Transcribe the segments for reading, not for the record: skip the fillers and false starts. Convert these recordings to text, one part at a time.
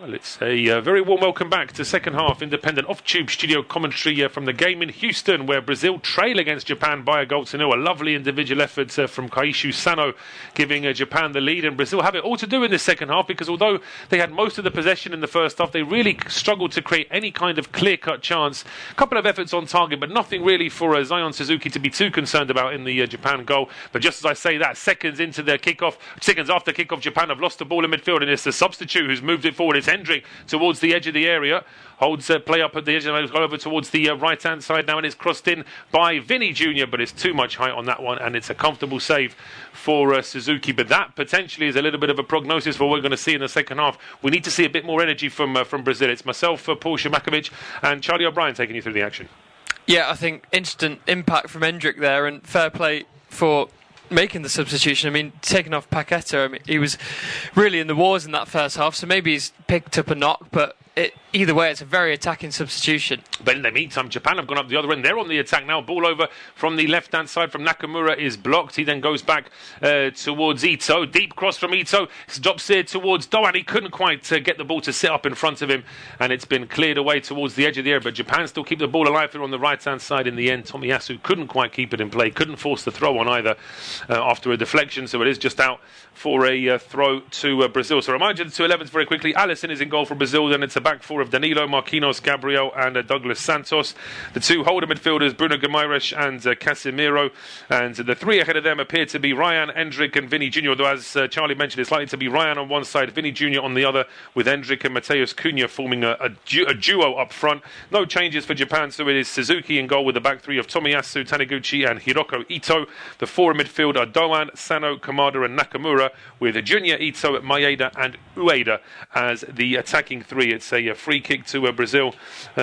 Well, it's a very warm welcome back to second half independent off-tube studio commentary from the game in Houston, where Brazil trail against Japan by a 0-0. A lovely individual effort from Kaishu Sano giving Japan the lead, and Brazil have it all to do in this second half, because although they had most of the possession in the first half, they really struggled to create any kind of clear-cut chance. A couple of efforts on target, but nothing really for Zion Suzuki to be too concerned about in the Japan goal. But just as I say that, seconds after kickoff, Japan have lost the ball in midfield, and it's the substitute who's moved it forward. It's Hendrick towards the edge of the area, holds play up at the edge, and over towards the right-hand side now, and it's crossed in by Vinny Jr., but it's too much height on that one, and it's a comfortable save for Suzuki. But that potentially is a little bit of a prognosis for what we're going to see in the second half. We need to see a bit more energy from Brazil. It's myself, Paul Szczerbakowicz, and Charlie O'Brien taking you through the action. Yeah, I think instant impact from Hendrick there, and fair play for making the substitution. I mean, taking off Paqueta, he was really in the wars in that first half, so maybe he's picked up a knock, but either way, it's a very attacking substitution. But in the meantime, Japan have gone up the other end. They're on the attack now. Ball over from the left-hand side from Nakamura is blocked. He then goes back towards Ito. Deep cross from Ito. Drops here towards Doan. He couldn't quite get the ball to sit up in front of him, and it's been cleared away towards the edge of the area. But Japan still keep the ball alive here on the right-hand side in the end. Tomiyasu couldn't quite keep it in play. Couldn't force the throw on either after a deflection, so it is just out for a throw to Brazil. So remind you the 2-11s very quickly. Alisson is in goal for Brazil. Then it's a back four of Danilo, Marquinhos, Gabriel and Douglas Santos. The two holder midfielders, Bruno Guimaraes and Casemiro. And the three ahead of them appear to be Ryan, Hendrick and Vinny Jr. Though, as Charlie mentioned, it's likely to be Ryan on one side, Vinny Jr. on the other, with Hendrick and Mateus Cunha forming a duo up front. No changes for Japan, so it is Suzuki in goal with the back three of Tomiyasu, Taniguchi and Hiroko Ito. The four in midfield are Doan, Sano, Kamada and Nakamura, with Junior, Ito, Maeda and Ueda as the attacking three. It's a free kick to Brazil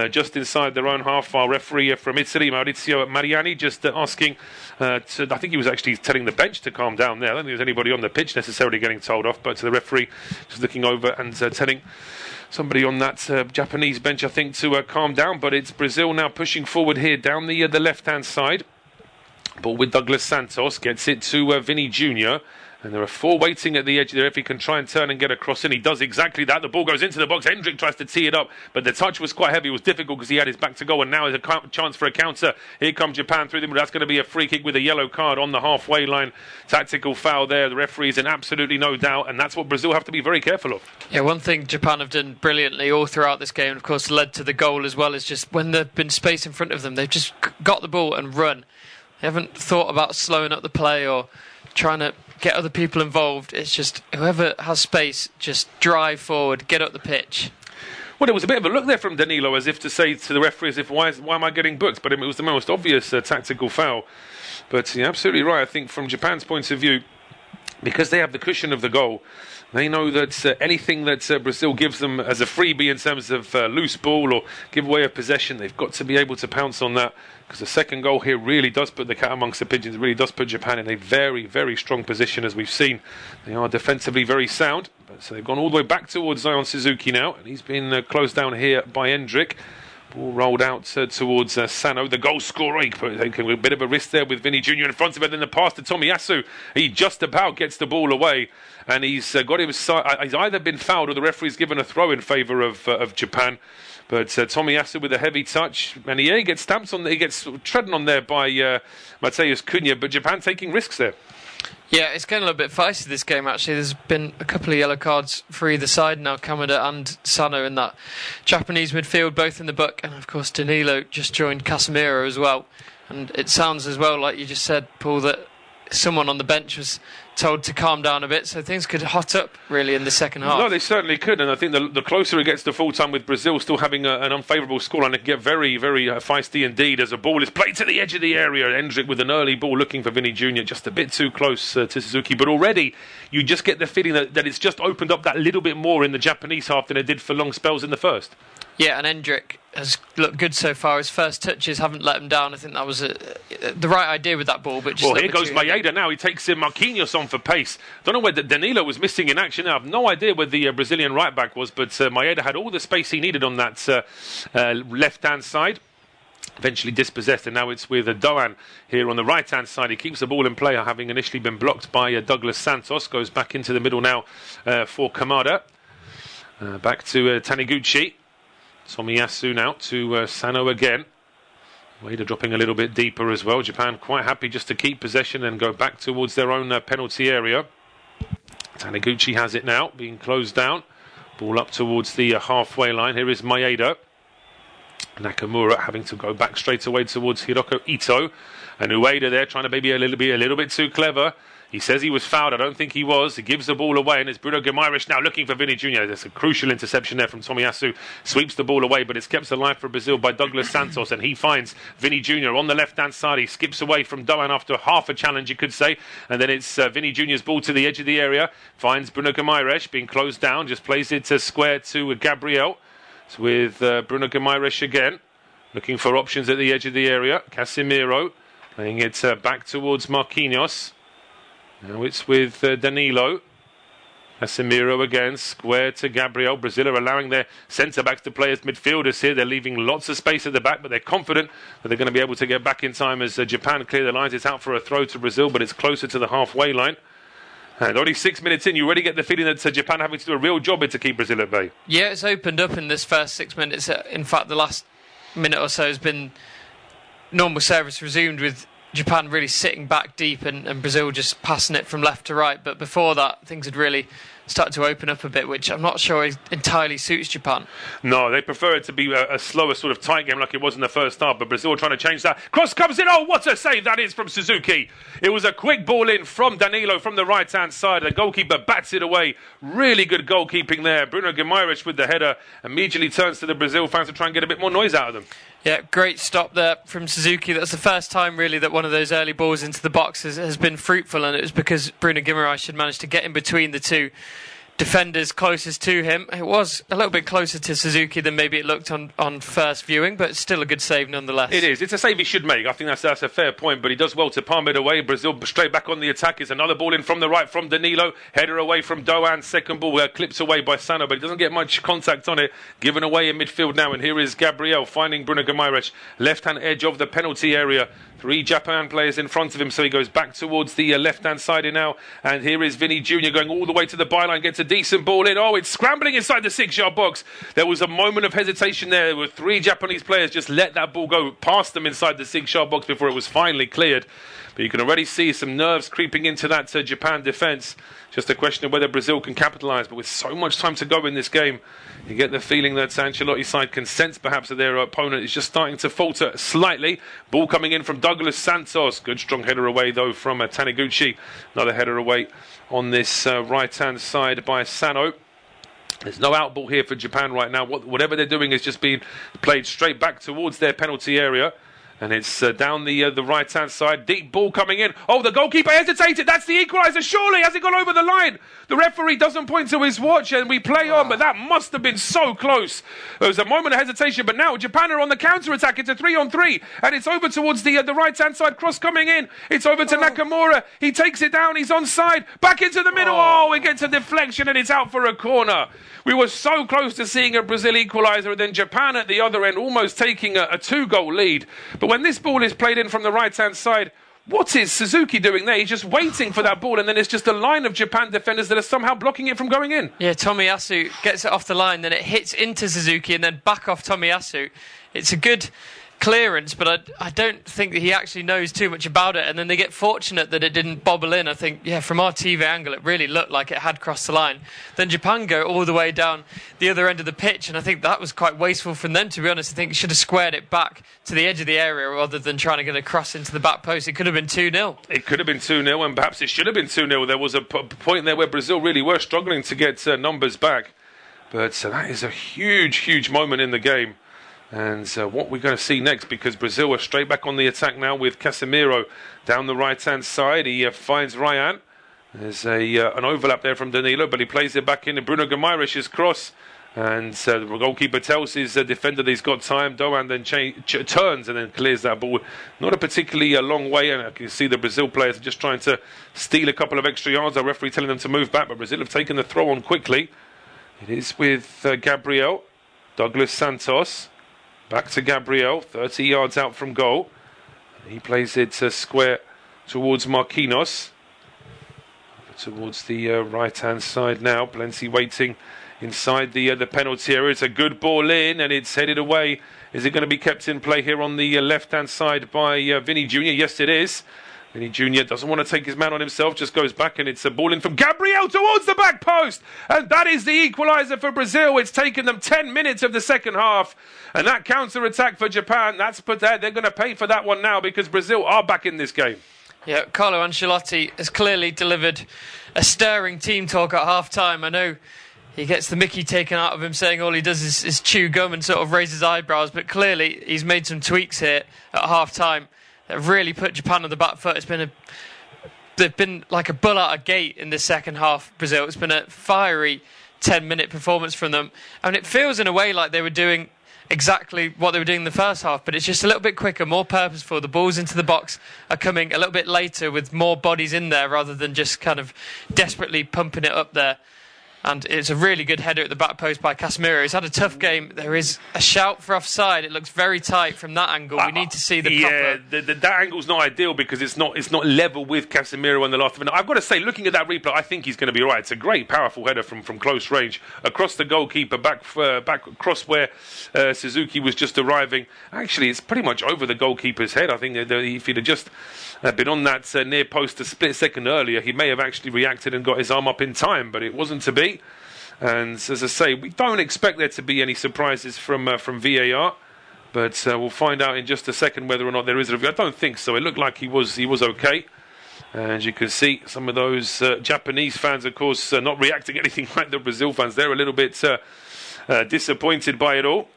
just inside their own half. Our referee from Italy, Maurizio Mariani, just asking I think he was actually telling the bench to calm down there. I don't think there's anybody on the pitch necessarily getting told off, but the referee just looking over and telling somebody on that Japanese bench, I think, to calm down. But it's Brazil now pushing forward here down the left-hand side. Ball with Douglas Santos, gets it to Vinny Jr., and there are four waiting at the edge there. If he can try and turn and get across in, he does exactly that. The ball goes into the box. Hendrick tries to tee it up, but the touch was quite heavy. It was difficult because he had his back to go, and now is a chance for a counter. Here comes Japan through them, but that's going to be a free kick with a yellow card on the halfway line. Tactical foul there. The referee's in absolutely no doubt, and that's what Brazil have to be very careful of. Yeah, one thing Japan have done brilliantly all throughout this game, and of course led to the goal as well, is just when there's been space in front of them, they've just got the ball and run. They haven't thought about slowing up the play or trying to get other people involved. It's just whoever has space, just drive forward, get up the pitch. Well, there was a bit of a look there from Danilo, as if to say to the referee, as if, why am I getting booked? But it was the most obvious tactical foul. But you're absolutely right. I think from Japan's point of view, because they have the cushion of the goal, they know that anything that Brazil gives them as a freebie in terms of loose ball or give away a possession, they've got to be able to pounce on that, because the second goal here really does put the cat amongst the pigeons, really does put Japan in a very, very strong position, as we've seen. They are defensively very sound, so they've gone all the way back towards Zion Suzuki now, and he's been closed down here by Hendrick. Ball rolled out towards Sano, the goal scorer. He put a bit of a risk there with Vinny Jr. in front of him. Then the pass to Tomiyasu. He just about gets the ball away, and he's got him. He's either been fouled or the referee's given a throw in favour of Japan. But Tomiyasu with a heavy touch, and he gets stamped on. He gets trodden on there by Mateus Cunha. But Japan taking risks there. Yeah, it's getting a little bit feisty, this game, actually. There's been a couple of yellow cards for either side now, Kamada and Sano in that Japanese midfield, both in the book. And, of course, Danilo just joined Casemiro as well. And it sounds as well, like you just said, Paul, that someone on the bench was told to calm down a bit, so things could hot up really in the second half. No, they certainly could, and I think the closer it gets to full time, with Brazil still having an unfavourable scoreline, it can get very, very feisty indeed as a ball is played to the edge of the area. Hendrick with an early ball looking for Vinny Jr., just a bit too close to Suzuki, but already you just get the feeling that it's just opened up that little bit more in the Japanese half than it did for long spells in the first. Yeah, and Hendrick has looked good so far. His first touches haven't let him down. I think that was the right idea with that ball. But just here goes Maeda now. He takes Marquinhos on for pace. Don't know where Danilo was missing in action. I have no idea where the Brazilian right back was, but Maeda had all the space he needed on that left-hand side. Eventually dispossessed, and now it's with Doan here on the right-hand side. He keeps the ball in play, having initially been blocked by Douglas Santos. Goes back into the middle now for Kamada. Back to Taniguchi. Tomiyasu now to Sano again. Ueda dropping a little bit deeper as well. Japan quite happy just to keep possession and go back towards their own penalty area. Taniguchi has it now, being closed down. Ball up towards the halfway line. Here is Maeda. Nakamura having to go back straight away towards Hiroko Ito. And Ueda there trying to maybe a little bit too clever. He says he was fouled. I don't think he was. He gives the ball away, and it's Bruno Guimaraes now looking for Vini Jr. There's a crucial interception there from Tomiyasu. Sweeps the ball away, but it's kept alive for Brazil by Douglas Santos, and he finds Vini Jr. on the left-hand side. He skips away from Doan after half a challenge, you could say. And then it's Vini Jr.'s ball to the edge of the area. Finds Bruno Guimaraes being closed down. Just plays it square to Gabriel. It's with Bruno Guimaraes again. Looking for options at the edge of the area. Casemiro playing it back towards Marquinhos. Now it's with Danilo. Casemiro again, square to Gabriel. Brazil are allowing their centre-backs to play as midfielders here. They're leaving lots of space at the back, but they're confident that they're going to be able to get back in time as Japan clear the lines. It's out for a throw to Brazil, but it's closer to the halfway line. And only 6 minutes in, you already get the feeling that Japan having to do a real job to keep Brazil at bay. Yeah, it's opened up in this first 6 minutes. In fact, the last minute or so has been normal service resumed with Japan really sitting back deep and Brazil just passing it from left to right. But before that, things had really started to open up a bit, which I'm not sure entirely suits Japan. No, they prefer it to be a slower sort of tight game like it was in the first half, but Brazil are trying to change that. Cross comes in. Oh, what a save that is from Suzuki. It was a quick ball in from Danilo from the right-hand side. The goalkeeper bats it away. Really good goalkeeping there. Bruno Guimaraes with the header immediately turns to the Brazil fans to try and get a bit more noise out of them. Yeah, great stop there from Suzuki. That's the first time really that one of those early balls into the box has been fruitful, and it was because Bruno Guimaraes had managed to get in between the two defenders closest to him. It was a little bit closer to Suzuki than maybe it looked on first viewing, but it's still a good save nonetheless. It is. It's a save he should make. I think that's a fair point, but he does well to palm it away. Brazil straight back on the attack. Is another ball in from the right from Danilo. Header away from Doan. Second ball clips away by Sano, but he doesn't get much contact on it. Given away in midfield now, and here is Gabriel finding Bruno Guimaraes. Left-hand edge of the penalty area. 3 Japan players in front of him, so he goes back towards the left-hand side here now. And here is Vini Jr. going all the way to the byline, gets a decent ball in. Oh, it's scrambling inside the 6-yard box. There was a moment of hesitation there. There were 3 Japanese players just let that ball go past them inside the 6-yard box before it was finally cleared. But you can already see some nerves creeping into that Japan defence. Just a question of whether Brazil can capitalise. But with so much time to go in this game, you get the feeling that Ancelotti's side can sense perhaps that their opponent is just starting to falter slightly. Ball coming in from Douglas Santos. Good strong header away though from Taniguchi. Another header away on this right-hand side by Sano. There's no out ball here for Japan right now. Whatever they're doing is just being played straight back towards their penalty area. And it's down the right-hand side. Deep ball coming in. Oh, the goalkeeper hesitated. That's the equaliser. Surely, has it gone over the line? The referee doesn't point to his watch and we play on, but that must have been so close. There was a moment of hesitation, but now Japan are on the counter-attack. It's a 3-on-3, and it's over towards the right-hand side. Cross coming in. It's over to Nakamura. He takes it down. He's onside. Back into the middle. Oh, it gets a deflection, and it's out for a corner. We were so close to seeing a Brazil equaliser, and then Japan at the other end almost taking a 2-goal lead. But when this ball is played in from the right-hand side, what is Suzuki doing there? He's just waiting for that ball, and then it's just a line of Japan defenders that are somehow blocking it from going in. Yeah, Tomiyasu gets it off the line, then it hits into Suzuki, and then back off Tomiyasu. It's a good clearance, but I don't think that he actually knows too much about it, and then they get fortunate that it didn't bobble in. I think, from our TV angle, it really looked like it had crossed the line. Then Japan go all the way down the other end of the pitch, and I think that was quite wasteful from them, to be honest. I think it should have squared it back to the edge of the area rather than trying to get a cross into the back post. It could have been 2-0. It could have been 2-0, and perhaps it should have been 2-0. There was a point there where Brazil really were struggling to get numbers back, but that is a huge moment in the game. And what we're going to see next, because Brazil are straight back on the attack now with Casemiro down the right-hand side. He finds Ryan. There's an overlap there from Danilo, but he plays it back in. Bruno Guimaraes' cross. And the goalkeeper tells his defender that he's got time. Doan then turns and then clears that ball. Not a particularly long way, and I can see the Brazil players are just trying to steal a couple of extra yards. Our referee telling them to move back, but Brazil have taken the throw on quickly. It is with Gabriel. Douglas Santos. Back to Gabriel, 30 yards out from goal. He plays it square towards Marquinhos. Over towards the right-hand side now. Plenty waiting inside the penalty area. It's a good ball in, and it's headed away. Is it going to be kept in play here on the left-hand side by Vinny Jr.? Yes, it is. Vinny Jr. doesn't want to take his man on himself, just goes back, and it's a ball in from Gabriel towards the back post. And that is the equaliser for Brazil. It's taken them 10 minutes of the second half. And that counter-attack for Japan, that's put there. They're going to pay for that one now because Brazil are back in this game. Yeah, Carlo Ancelotti has clearly delivered a stirring team talk at half-time. I know he gets the mickey taken out of him, saying all he does is chew gum and sort of raise his eyebrows. But clearly he's made some tweaks here at half-time that really put Japan on the back foot. They've been like a bull out of gate in the second half, Brazil. It's been a fiery 10-minute performance from them. And it feels in a way like they were doing exactly what they were doing in the first half, but it's just a little bit quicker, more purposeful. The balls into the box are coming a little bit later with more bodies in there rather than just kind of desperately pumping it up there. And it's a really good header at the back post by Casemiro. He's had a tough game. There is a shout for offside. It looks very tight from that angle. We need to see the proper... Yeah, that angle's not ideal because it's not level with Casemiro in the last minute. I've got to say, looking at that replay, I think he's going to be all right. It's a great, powerful header from close range across the goalkeeper, back across where Suzuki was just arriving. Actually, it's pretty much over the goalkeeper's head. I think if he'd have just been on that near post a split second earlier, he may have actually reacted and got his arm up in time, but it wasn't to be. And as I say, we don't expect there to be any surprises from VAR, but we'll find out in just a second whether or not there is a review. I don't think so. It looked like he was okay. And you can see some of those Japanese fans, of course, not reacting anything like the Brazil fans. They're a little bit disappointed by it all.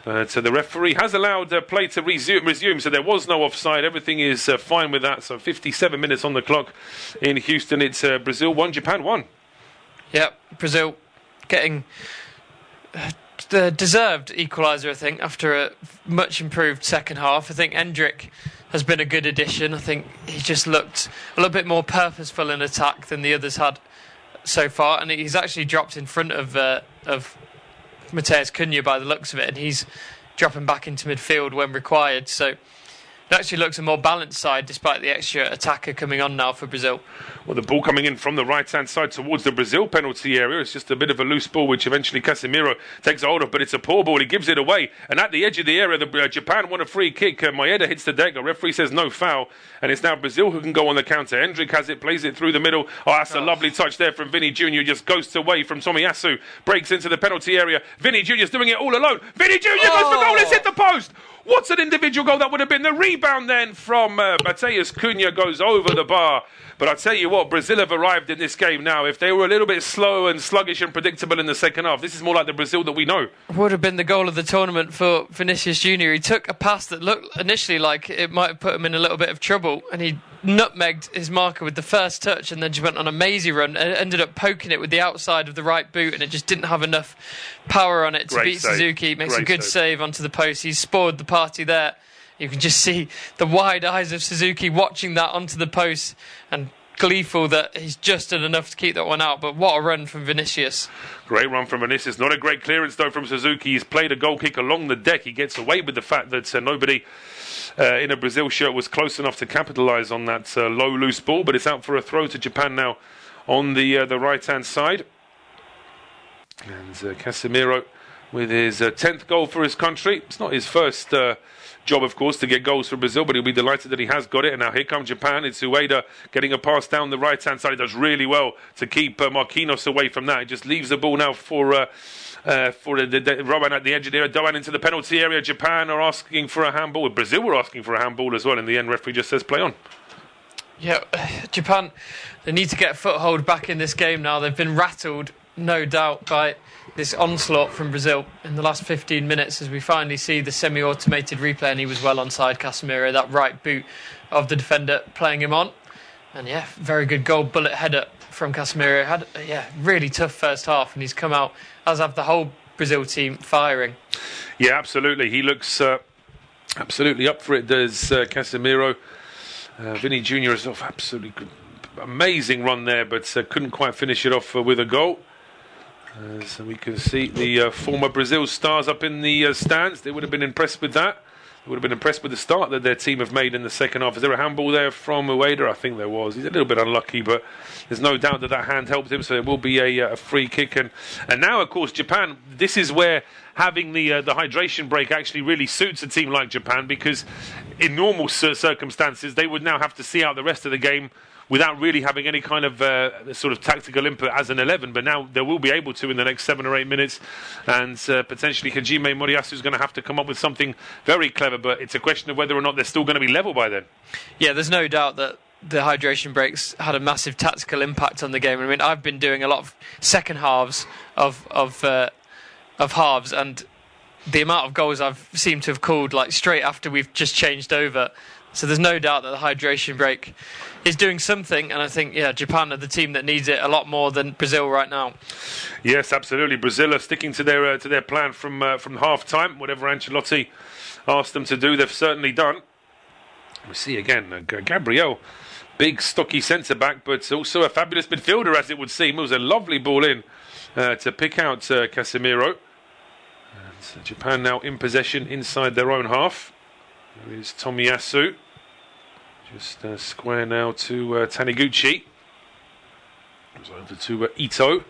But the referee has allowed play to resume, so there was no offside. Everything is fine with that. So 57 minutes on the clock in Houston. It's Brazil 1, Japan 1. Yeah, Brazil getting the deserved equaliser, I think, after a much improved second half. I think Endrick has been a good addition. I think he just looked a little bit more purposeful in attack than the others had so far, and he's actually dropped in front of Mateus Cunha by the looks of it, and he's dropping back into midfield when required. So it actually looks a more balanced side despite the extra attacker coming on now for Brazil. Well, the ball coming in from the right-hand side towards the Brazil penalty area. It's just a bit of a loose ball, which eventually Casemiro takes a hold of, but it's a poor ball. He gives it away. And at the edge of the area, Japan won a free kick. Maeda hits the deck. The referee says no foul. And it's now Brazil who can go on the counter. Endrick has it, plays it through the middle. Oh, that's a lovely touch there from Vinny Jr. Just ghosts away from Tomiyasu. Breaks into the penalty area. Vinny Jr.'s doing it all alone. Vinny Jr. goes for goal. It's hit the post. What's an individual goal that would have been? The rebound then from Mateus Cunha goes over the bar. But I tell you what, Brazil have arrived in this game now. If they were a little bit slow and sluggish and predictable in the second half, this is more like the Brazil that we know. Would have been the goal of the tournament for Vinicius Jr. He took a pass that looked initially like it might have put him in a little bit of trouble, and he nutmegged his marker with the first touch and then just went on a mazy run and ended up poking it with the outside of the right boot, and it just didn't have enough power on it to beat Suzuki. Makes a good save onto the post. He's spoiled the party there. You can just see the wide eyes of Suzuki watching that onto the post and gleeful that he's just done enough to keep that one out. But what a run from Vinicius. Great run from Vinicius. Not a great clearance though from Suzuki. He's played a goal kick along the deck. He gets away with the fact that nobody in a Brazil shirt was close enough to capitalise on that low loose ball, but it's out for a throw to Japan now on the right hand side. And Casemiro with his 10th goal for his country. It's not his first job, of course, to get goals for Brazil, but he'll be delighted that he has got it. And now here comes Japan. It's Ueda getting a pass down the right-hand side. He does really well to keep Marquinhos away from that. He just leaves the ball now for Rowan at the edge of the area. Doan into the penalty area. Japan are asking for a handball. Brazil were asking for a handball as well. In the end, referee just says play on. Yeah, Japan, they need to get a foothold back in this game now. They've been rattled, no doubt, by this onslaught from Brazil in the last 15 minutes as we finally see the semi-automated replay, and he was well onside Casemiro, that right boot of the defender playing him on. And yeah, very good goal bullet header from Casemiro. Had really tough first half, and he's come out, as have the whole Brazil team, firing. Yeah, absolutely. He looks absolutely up for it, does Casemiro. Vinny Jr. is off absolutely good, amazing run there, but couldn't quite finish it off with a goal. So we can see the former Brazil stars up in the stands. They would have been impressed with that. would have been impressed with the start that their team have made in the second half. Is there a handball there from Ueda? I think there was. He's a little bit unlucky, but there's no doubt that hand helped him, so it will be a free kick. And now, of course, Japan, this is where having the hydration break actually really suits a team like Japan, because in normal circumstances, they would now have to see out the rest of the game without really having any kind of sort of tactical input as an 11. But now they will be able to in the next 7 or 8 minutes. And potentially Hajime Moriyasu is going to have to come up with something very clever. But it's a question of whether or not they're still going to be level by then. Yeah, there's no doubt that the hydration breaks had a massive tactical impact on the game. I mean, I've been doing a lot of second halves of halves, and the amount of goals I've seemed to have called like straight after we've just changed over. So there's no doubt that the hydration break is doing something, and I think Japan are the team that needs it a lot more than Brazil right now. Yes, absolutely. Brazil are sticking to their plan from half time. Whatever Ancelotti asked them to do, they've certainly done. We see again Gabriel, big stocky centre back, but also a fabulous midfielder, as it would seem. It was a lovely ball in to pick out Casemiro. And Japan now in possession inside their own half. There is Tomiyasu. Just square now to Taniguchi. Goes over to Ito.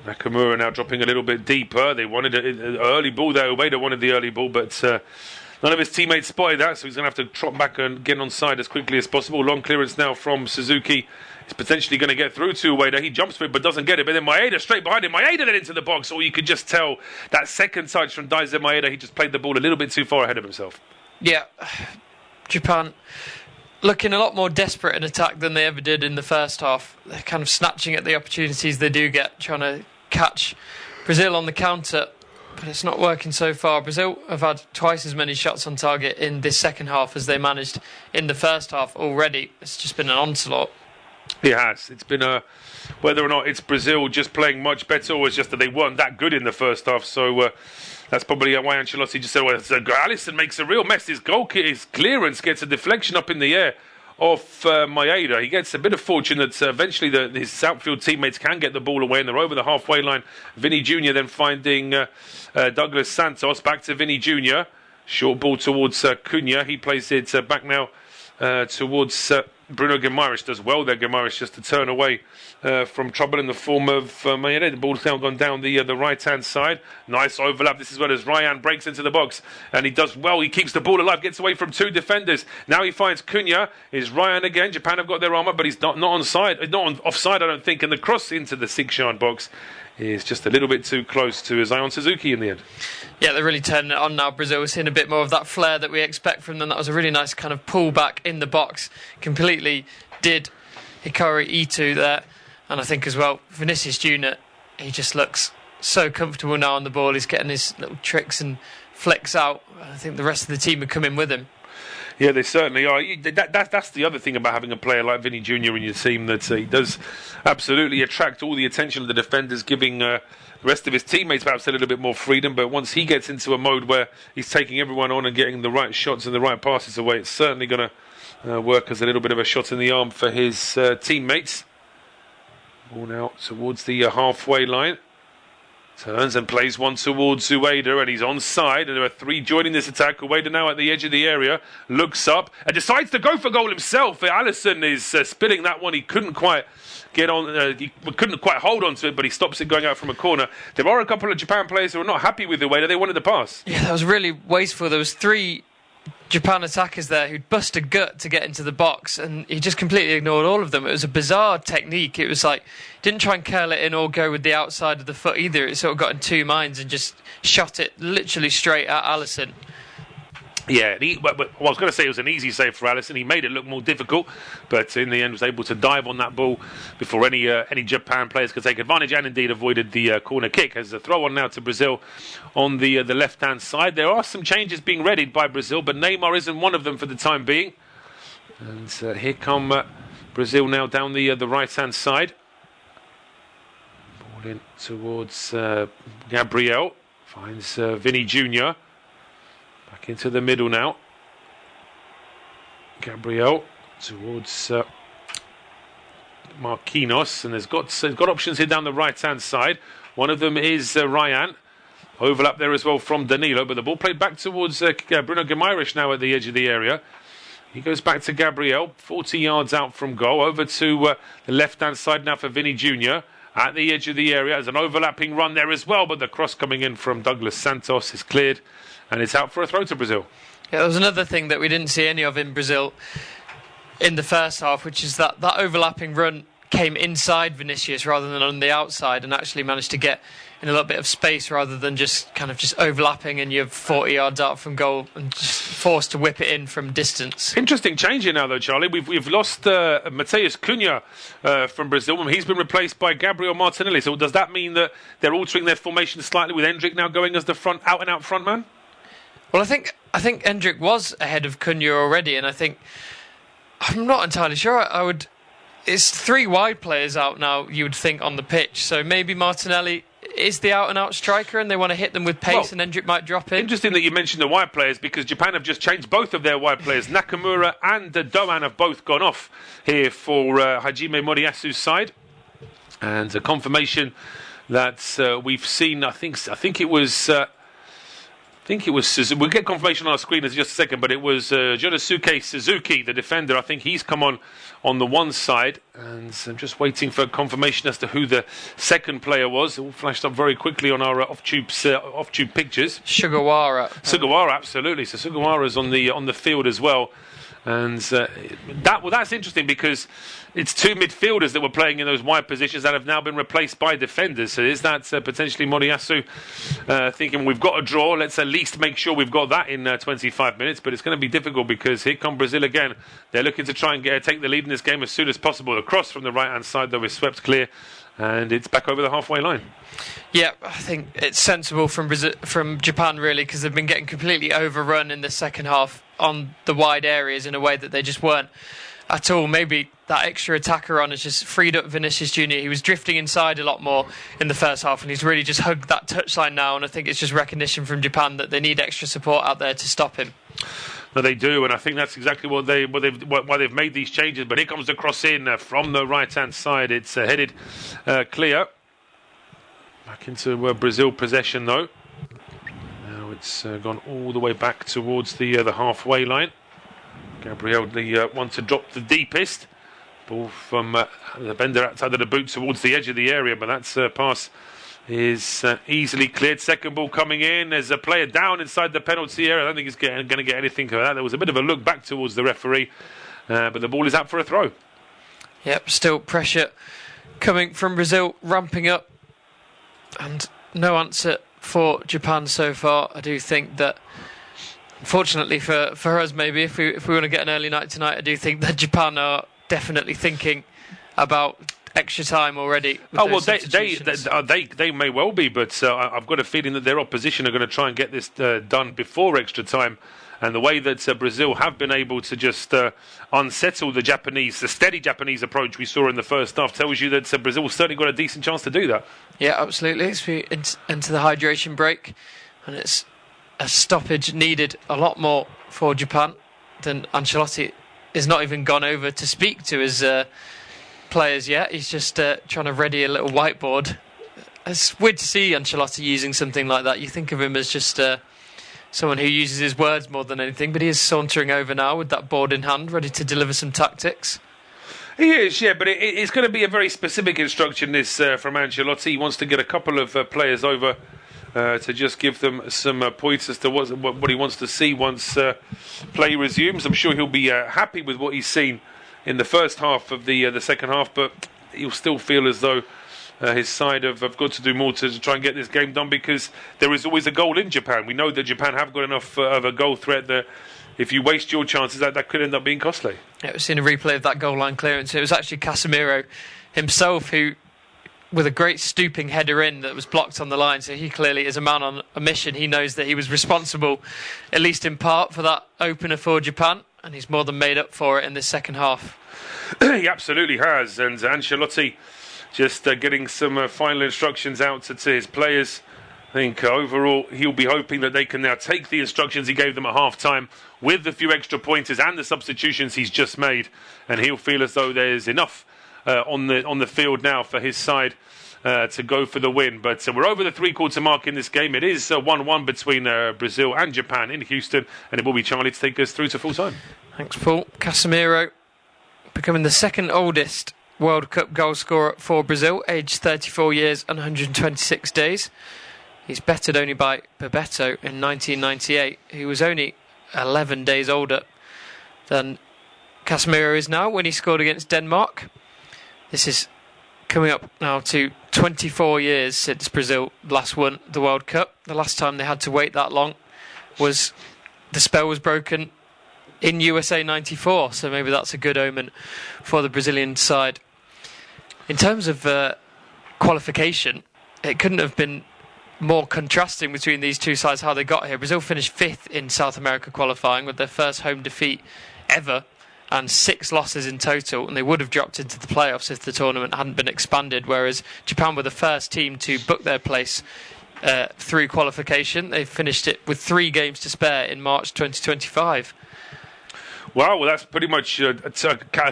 Nakamura now dropping a little bit deeper. They wanted an early ball there. Ueda wanted the early ball, but none of his teammates spotted that, so he's going to have to trot back and get on side as quickly as possible. Long clearance now from Suzuki. He's potentially going to get through to Ueda. He jumps for it but doesn't get it. But then Maeda straight behind him. Maeda then into the box. Or you could just tell that second touch from Daisuke Maeda, he just played the ball a little bit too far ahead of himself. Yeah, Japan looking a lot more desperate in attack than they ever did in the first half. They're kind of snatching at the opportunities they do get, trying to catch Brazil on the counter, but it's not working so far. Brazil have had twice as many shots on target in this second half as they managed in the first half already. It's just been an onslaught. It has. It's been whether or not it's Brazil just playing much better, or it's just that they weren't that good in the first half. So that's probably why Ancelotti just said, well, Alisson makes a real mess. His clearance gets a deflection up in the air off Maeda. He gets a bit of fortune that eventually his outfield teammates can get the ball away, and they're over the halfway line. Vinny Jr. then finding Douglas Santos. Back to Vinny Jr. Short ball towards Cunha. He plays it back now towards Bruno Guimaraes. Does well there, Guimaraes, just to turn away from trouble in the form of Maeda. The ball's now gone down the right-hand side. Nice overlap. This is where as Ryan breaks into the box, and he does well. He keeps the ball alive, gets away from 2 defenders. Now he finds Cunha. Is Ryan again. Japan have got their armour, but he's not offside, I don't think. And the cross into the 6-yard box is just a little bit too close to Zion Suzuki in the end. Yeah, they're really turning it on now. Brazil is seeing a bit more of that flair that we expect from them. That was a really nice kind of pull back in the box. Completely did Hikaru Ito there. And I think as well, Vinicius Jr., he just looks so comfortable now on the ball. He's getting his little tricks and flicks out. I think the rest of the team are coming with him. Yeah, they certainly are. That's the other thing about having a player like Vinny Jr. in your team, that he does absolutely attract all the attention of the defenders, giving the rest of his teammates perhaps a little bit more freedom. But once he gets into a mode where he's taking everyone on and getting the right shots and the right passes away, it's certainly going to work as a little bit of a shot in the arm for his teammates. Ball now towards the halfway line. Turns and plays one towards Ueda, and he's onside, and there are 3 joining this attack. Ueda now at the edge of the area, looks up and decides to go for goal himself. Alisson is spilling that one. He couldn't quite get on, he couldn't quite hold on to it, but he stops it going out from a corner. There are a couple of Japan players who are not happy with Ueda. They wanted to pass. Yeah, that was really wasteful. There was 3 Japan attackers there who'd bust a gut to get into the box, and he just completely ignored all of them. It was a bizarre technique. It was like, didn't try and curl it in or go with the outside of the foot either. It sort of got in 2 minds and just shot it literally straight at Alisson. Yeah, I was going to say it was an easy save for Alisson. He made it look more difficult, but in the end was able to dive on that ball before any Japan players could take advantage, and indeed avoided the corner kick. As a throw on now to Brazil on the left-hand side. There are some changes being readied by Brazil, but Neymar isn't one of them for the time being. And here come Brazil now down the right-hand side. Ball in towards Gabriel. Finds Vinny Jr. Back into the middle now. Gabriel towards Marquinhos, and there's got options here down the right-hand side. One of them is Ryan. Overlap there as well from Danilo, but the ball played back towards Bruno Guimaraes now at the edge of the area. He goes back to Gabriel, 40 yards out from goal. Over to the left-hand side now for Vinny Jr. At the edge of the area. There's an overlapping run there as well, but the cross coming in from Douglas Santos is cleared, and it's out for a throw to Brazil. Yeah, there was another thing that we didn't see any of in Brazil in the first half, which is that overlapping run came inside Vinicius rather than on the outside, and actually managed to get in a little bit of space rather than just overlapping and you're 40 yards out from goal and just forced to whip it in from distance. Interesting change here now though, Charlie. We've lost Mateus Cunha from Brazil. He's been replaced by Gabriel Martinelli. So does that mean that they're altering their formation slightly with Endrick now going as the out and out front man? Well, I think Endrick was ahead of Cunha already, and I'm not entirely sure. It's 3 wide players out now, you would think, on the pitch. So maybe Martinelli is the out-and-out striker and they want to hit them with pace, and Endrick might drop in. Interesting that you mentioned the wide players, because Japan have just changed both of their wide players. Nakamura and Doan have both gone off here for Hajime Moriyasu's side. And a confirmation that we've seen, I think it was Suzuki. We'll get confirmation on our screen in just a second, but it was Jonosuke Suzuki, the defender. I think he's come on the one side, and I'm just waiting for confirmation as to who the second player was. It all flashed up very quickly on our off-tube pictures. Sugawara, absolutely. So Sugawara's on the field as well. And that's interesting, because it's 2 midfielders that were playing in those wide positions that have now been replaced by defenders. So is that potentially Moriyasu thinking, we've got a draw, let's at least make sure we've got that in 25 minutes. But it's going to be difficult, because here come Brazil again. They're looking to try and take the lead in this game as soon as possible. The cross from the right-hand side, though, is swept clear, and it's back over the halfway line. Yeah, I think it's sensible from Japan, really, because they've been getting completely overrun in the second half on the wide areas in a way that they just weren't at all. Maybe that extra attacker on has just freed up Vinicius Jr. He was drifting inside a lot more in the first half, and he's really just hugged that touchline now, and I think it's just recognition from Japan that they need extra support out there to stop him. No, they do, and I think that's exactly why they've made these changes. But here comes the cross in from the right-hand side. It's headed clear. Back into Brazil possession, though. Now it's gone all the way back towards the halfway line. Gabriel, the one to drop the deepest. Ball from the bender outside of the boot towards the edge of the area, but that pass is easily cleared. Second ball coming in. There's a player down inside the penalty area. I don't think he's going to get anything of that. There was a bit of a look back towards the referee, but the ball is out for a throw. Yep, still pressure coming from Brazil, ramping up, and no answer for Japan so far. I do think that, unfortunately for us, maybe if we want to get an early night tonight, I do think that Japan are definitely thinking about extra time already. Oh well, they may well be, but I've got a feeling that their opposition are going to try and get this done before extra time. And the way that Brazil have been able to just unsettle the steady Japanese approach we saw in the first half, tells you that Brazil certainly got a decent chance to do that. Yeah, absolutely. It's into the hydration break, and it's a stoppage needed a lot more for Japan than Ancelotti is not even gone over to speak to his players yet. He's just trying to ready a little whiteboard. It's weird to see Ancelotti using something like that. You think of him as just someone who uses his words more than anything, but he is sauntering over now with that board in hand, ready to deliver some tactics. He is, yeah, but it's going to be a very specific instruction, this, from Ancelotti. He wants to get a couple of players over to just give them some points as to what he wants to see once play resumes. I'm sure he'll be happy with what he's seen in the first half of the second half, but he'll still feel as though his side have got to do more to try and get this game done, because there is always a goal in Japan. We know that Japan have got enough of a goal threat that if you waste your chances, that could end up being costly. Yeah, we've seen a replay of that goal line clearance. It was actually Casemiro himself who, with a great stooping header in that was blocked on the line, so he clearly is a man on a mission. He knows that he was responsible, at least in part, for that opener for Japan, and he's more than made up for it in this second half. He absolutely has, and Ancelotti just getting some final instructions out to his players. I think overall he'll be hoping that they can now take the instructions he gave them at half-time with the few extra pointers and the substitutions he's just made, and he'll feel as though there's enough on the field now for his side to go for the win. But we're over the three-quarter mark in this game. It is 1-1 between Brazil and Japan in Houston, and it will be Charlie to take us through to full-time. Thanks, Paul. Casemiro becoming the second oldest World Cup goal scorer for Brazil, aged 34 years and 126 days. He's bettered only by Bebeto in 1998, who was only 11 days older than Casemiro is now when he scored against Denmark. This is coming up now to 24 years since Brazil last won the World Cup. The last time they had to wait that long was the spell was broken in USA 94, so maybe that's a good omen for the Brazilian side. In terms of qualification, it couldn't have been more contrasting between these two sides how they got here. Brazil finished 5th in South America qualifying with their first home defeat ever and 6 losses in total, and they would have dropped into the playoffs if the tournament hadn't been expanded, whereas Japan were the first team to book their place through qualification. They finished it with 3 games to spare in March 2025. Wow, well, that's pretty much a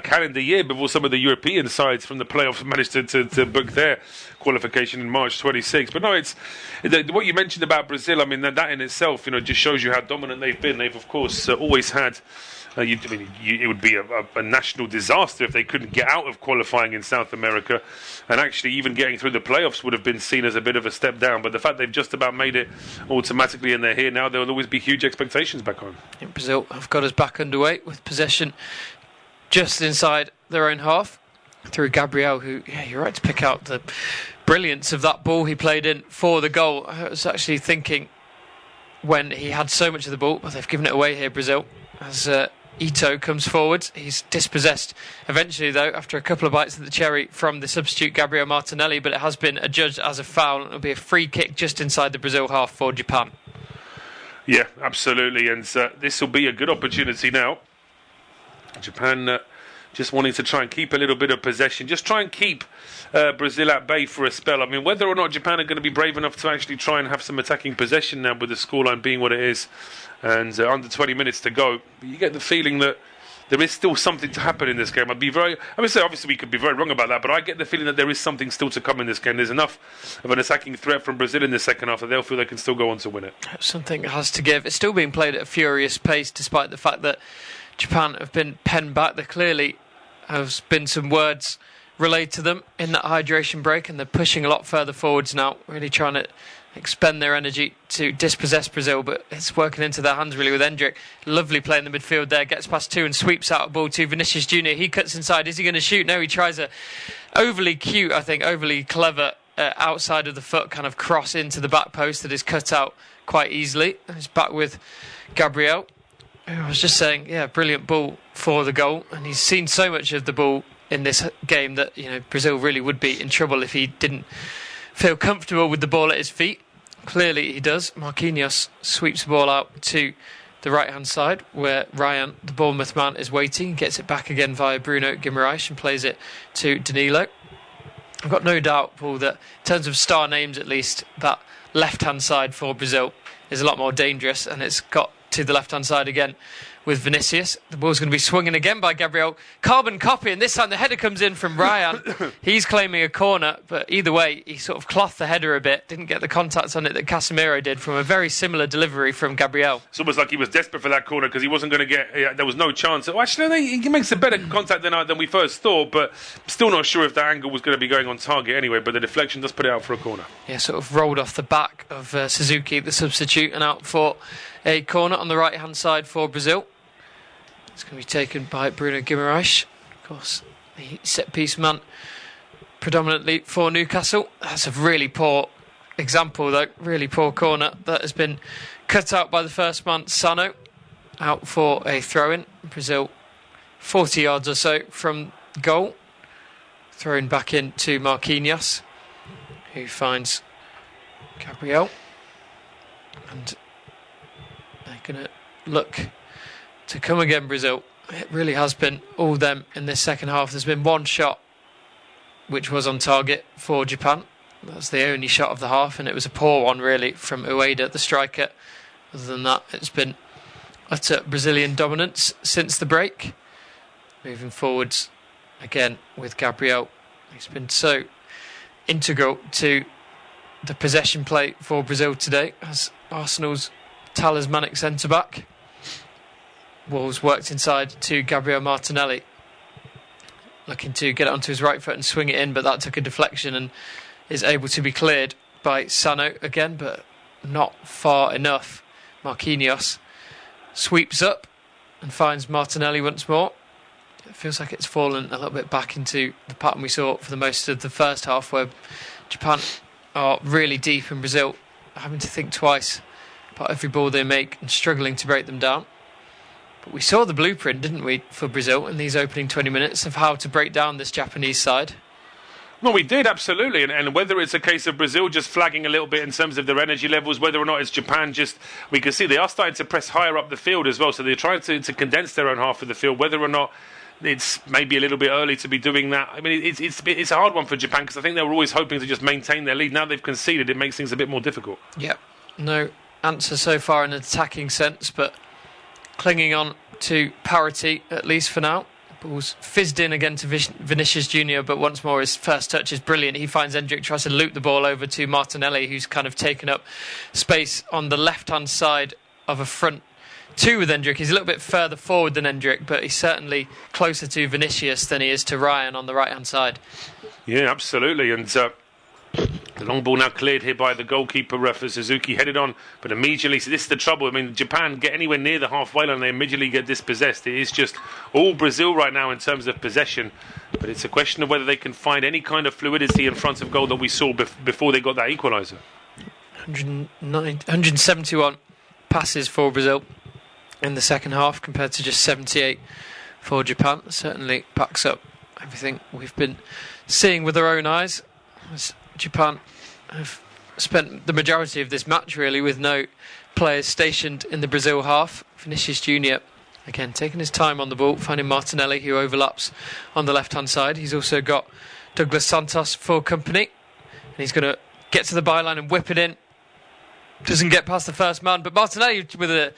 calendar year before some of the European sides from the playoffs managed to book their qualification in March 26. But no, it's what you mentioned about Brazil. I mean, that in itself, just shows you how dominant they've been. They've, of course, always had. It would be a national disaster if they couldn't get out of qualifying in South America, and actually even getting through the playoffs would have been seen as a bit of a step down. But the fact they've just about made it automatically and they're here now, there will always be huge expectations back home. In Brazil have got us back underway with possession just inside their own half through Gabriel, who, you're right to pick out the brilliance of that ball he played in for the goal. I was actually thinking when he had so much of the ball, but they've given it away here, Brazil, as Ito comes forward. He's dispossessed eventually, though, after a couple of bites of the cherry from the substitute Gabriel Martinelli, but it has been adjudged as a foul. It'll be a free kick just inside the Brazil half for Japan. Yeah, absolutely, and this will be a good opportunity now. Japan just wanting to try and keep a little bit of possession, just try and keep Brazil at bay for a spell. I mean, whether or not Japan are going to be brave enough to actually try and have some attacking possession now with the scoreline being what it is, and under 20 minutes to go, you get the feeling that there is still something to happen in this game. Obviously we could be very wrong about that, but I get the feeling that there is something still to come in this game. There's enough of an attacking threat from Brazil in the second half that they'll feel they can still go on to win it. Something has to give. It's still being played at a furious pace, despite the fact that Japan have been penned back. There clearly has been some words relayed to them in that hydration break, and they're pushing a lot further forwards now, really trying to expend their energy to dispossess Brazil, but it's working into their hands really with Endrick. Lovely play in the midfield there, gets past 2 and sweeps out a ball to Vinicius Jr. He cuts inside. Is he going to shoot? No, he tries a overly cute, I think, overly clever outside of the foot kind of cross into the back post that is cut out quite easily. And he's back with Gabriel. I was just saying, brilliant ball for the goal, and he's seen so much of the ball in this game that Brazil really would be in trouble if he didn't feel comfortable with the ball at his feet. Clearly he does. Marquinhos sweeps the ball out to the right-hand side where Ryan, the Bournemouth man, is waiting. Gets it back again via Bruno Guimaraes and plays it to Danilo. I've got no doubt, Paul, that in terms of star names at least, that left-hand side for Brazil is a lot more dangerous, and it's got to the left-hand side again with Vinicius. The ball's going to be swungen again by Gabriel. Carbon copy, and this time the header comes in from Ryan. He's claiming a corner, but either way, he sort of clothed the header a bit, didn't get the contact on it that Casemiro did from a very similar delivery from Gabriel. It's almost like he was desperate for that corner because he wasn't going to get... there was no chance. Actually, he makes a better contact than we first thought, but still not sure if that angle was going to be going on target anyway, but the deflection does put it out for a corner. Yeah, sort of rolled off the back of Suzuki, the substitute, and out for a corner on the right-hand side for Brazil. It's going to be taken by Bruno Guimaraes, of course, the set-piece man, predominantly for Newcastle. That's a really poor example, though. Really poor corner that has been cut out by the first man, Sano, out for a throw-in. Brazil 40 yards or so from goal. Thrown back in to Marquinhos, who finds Gabriel. And they're going to look to come again, Brazil. It really has been all them in this second half. There's been one shot which was on target for Japan. That's the only shot of the half, and it was a poor one really from Ueda, the striker. Other than that, it's been utter Brazilian dominance since the break. Moving forwards again with Gabriel. He's been so integral to the possession play for Brazil today as Arsenal's talismanic centre-back. Wolves worked inside to Gabriel Martinelli, looking to get it onto his right foot and swing it in, but that took a deflection and is able to be cleared by Sano again, but not far enough. Marquinhos sweeps up and finds Martinelli once more. It feels like it's fallen a little bit back into the pattern we saw for the most of the first half, where Japan are really deep in Brazil, having to think twice about every ball they make and struggling to break them down. But we saw the blueprint, didn't we, for Brazil in these opening 20 minutes of how to break down this Japanese side. No, we did, absolutely. And whether it's a case of Brazil just flagging a little bit in terms of their energy levels, whether or not it's Japan just... We can see they are starting to press higher up the field as well, so they're trying to condense their own half of the field, whether or not it's maybe a little bit early to be doing that. I mean, it's a hard one for Japan because I think they were always hoping to just maintain their lead. Now they've conceded, it makes things a bit more difficult. Yep, no answer so far in an attacking sense, but clinging on to parity, at least for now. Ball's fizzed in again to Vinicius Junior, but once more his first touch is brilliant. He finds Endrick, tries to loop the ball over to Martinelli, who's kind of taken up space on the left-hand side of a front two with Endrick. He's a little bit further forward than Endrick, but he's certainly closer to Vinicius than he is to Ryan on the right-hand side. Yeah, absolutely. And the long ball now cleared here by the goalkeeper for Suzuki, headed on, but immediately, so this is the trouble. I mean, Japan get anywhere near the halfway line, they immediately get dispossessed. It is just all Brazil right now in terms of possession, but it's a question of whether they can find any kind of fluidity in front of goal that we saw before they got that equaliser. 171 passes for Brazil in the second half compared to just 78 for Japan. Certainly backs up everything we've been seeing with our own eyes, as Japan have spent the majority of this match really with no players stationed in the Brazil half. Vinicius Junior again taking his time on the ball, finding Martinelli, who overlaps on the left hand side. He's also got Douglas Santos for company, and he's going to get to the byline and whip it in. Doesn't get past the first man, but Martinelli with an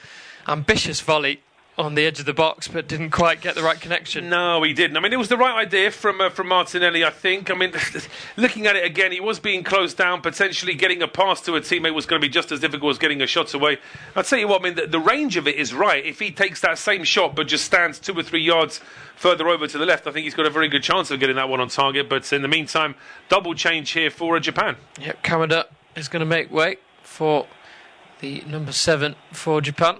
ambitious volley on the edge of the box, but didn't quite get the right connection. No, he didn't. I mean, it was the right idea from Martinelli, I think. I mean, looking at it again, he was being closed down. Potentially getting a pass to a teammate was going to be just as difficult as getting a shot away. I'll tell you what, I mean, the range of it is right. If he takes that same shot but just stands 2 or 3 yards further over to the left, I think he's got a very good chance of getting that one on target. But in the meantime, double change here for Japan. Yep, Kamada is going to make way for the number 7 for Japan,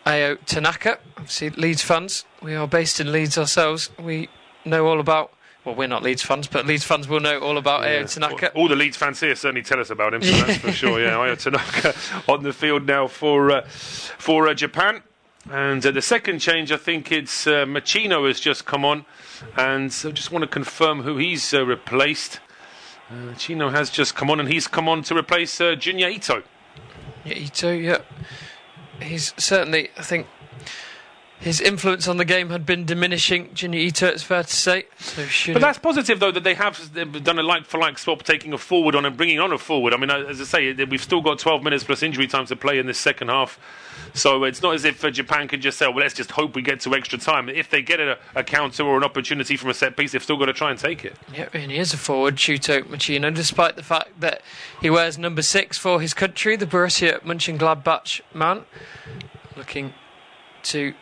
Ayo Tanaka. Obviously, Leeds fans, we are based in Leeds ourselves. We know all about, well, we're not Leeds fans, but Leeds fans will know all about Ayo Tanaka. All the Leeds fans here certainly tell us about him, so that's for sure. Yeah, Ayo Tanaka on the field now for Japan. And the second change, I think it's Machino has just come on, and I just want to confirm who he's replaced. Machino has just come on, and he's come on to replace Junya Ito. Yeah, Ito, yeah. He's certainly, I think, his influence on the game had been diminishing. Junya Ito, it's fair to say. So but that's positive, though, that they have done a like-for-like swap, taking a forward on and bringing on a forward. I mean, as I say, we've still got 12 minutes plus injury time to play in this second half. So it's not as if Japan could just say, well, let's just hope we get to extra time. If they get a counter or an opportunity from a set piece, they've still got to try and take it. Yeah, and he is a forward, Shuto Machino, despite the fact that he wears number 6 for his country, the Borussia Mönchengladbach man, looking to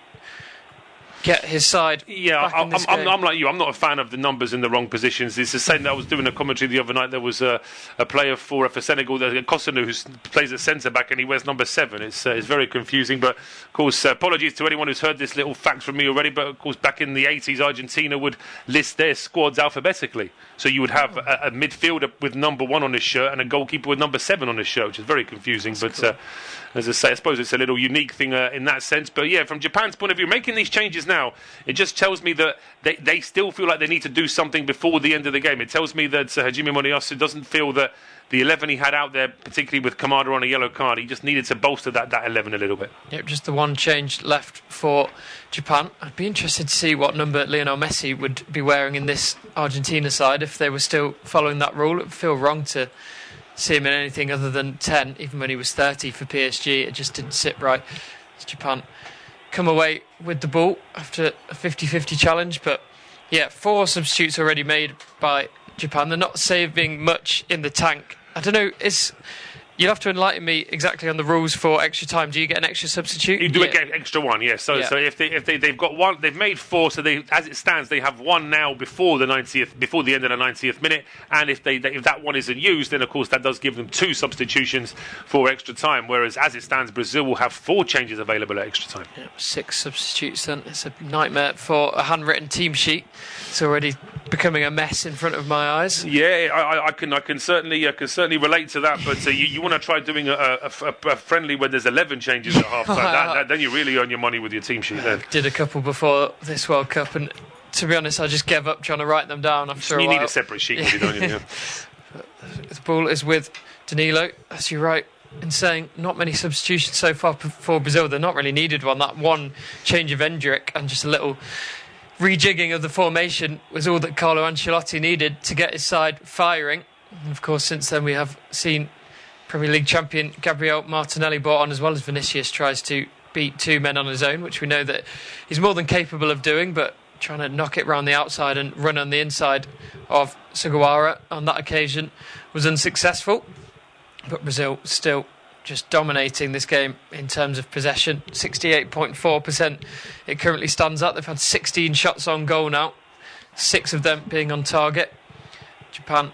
get his side back in this game. I'm like you. I'm not a fan of the numbers in the wrong positions. It's the same that I was doing a commentary the other night. There was a player for Senegal, Kosunu, who plays at centre back, and he wears number 7. It's very confusing. But of course, apologies to anyone who's heard this little fact from me already. But of course, back in the 80s, Argentina would list their squads alphabetically. So you would have a midfielder with number 1 on his shirt and a goalkeeper with number 7 on his shirt, which is very confusing. That's but cool. As I say, I suppose it's a little unique thing in that sense. But yeah, from Japan's point of view, making these changes now, it just tells me that they still feel like they need to do something before the end of the game. It tells me that Hajime Moriyasu doesn't feel that the 11 he had out there, particularly with Kamada on a yellow card, he just needed to bolster that 11 a little bit. Yep, just the one change left for Japan. I'd be interested to see what number Lionel Messi would be wearing in this Argentina side if they were still following that rule. It would feel wrong to see him in anything other than 10, even when he was 30 for PSG. It just didn't sit right. Japan come away with the ball after a 50-50 challenge, but yeah, 4 substitutes already made by Japan. They're not saving much in the tank. I don't know, you'll have to enlighten me exactly on the rules for extra time. Do you get an extra substitute? You do get an extra one, yes. So if they've got one, they've made 4. So as it stands, they have one now before the end of the 90th minute. And if that one isn't used, then of course that does give them 2 substitutions for extra time. Whereas as it stands, Brazil will have 4 changes available at extra time. Yeah, 6 substitutes. Then it's a nightmare for a handwritten team sheet. It's already becoming a mess in front of my eyes. Yeah, I can certainly relate to that. But you want to try doing a friendly where there's 11 changes at half time. Then you really earn your money with your team sheet. Then did a couple before this World Cup, and to be honest, I just gave up trying to write them down after a while. You need a separate sheet, don't you? Yeah. The ball is with Danilo, as you're right in saying. Not many substitutions so far for Brazil. They're not really needed one. That one change of Endrick and just a little rejigging of the formation was all that Carlo Ancelotti needed to get his side firing. And of course, since then we have seen Premier League champion Gabriel Martinelli brought on, as well as Vinicius tries to beat 2 men on his own, which we know that he's more than capable of doing, but trying to knock it round the outside and run on the inside of Sugawara on that occasion was unsuccessful. But Brazil still just dominating this game in terms of possession. 68.4% it currently stands at. They've had 16 shots on goal now, 6 of them being on target. Japan,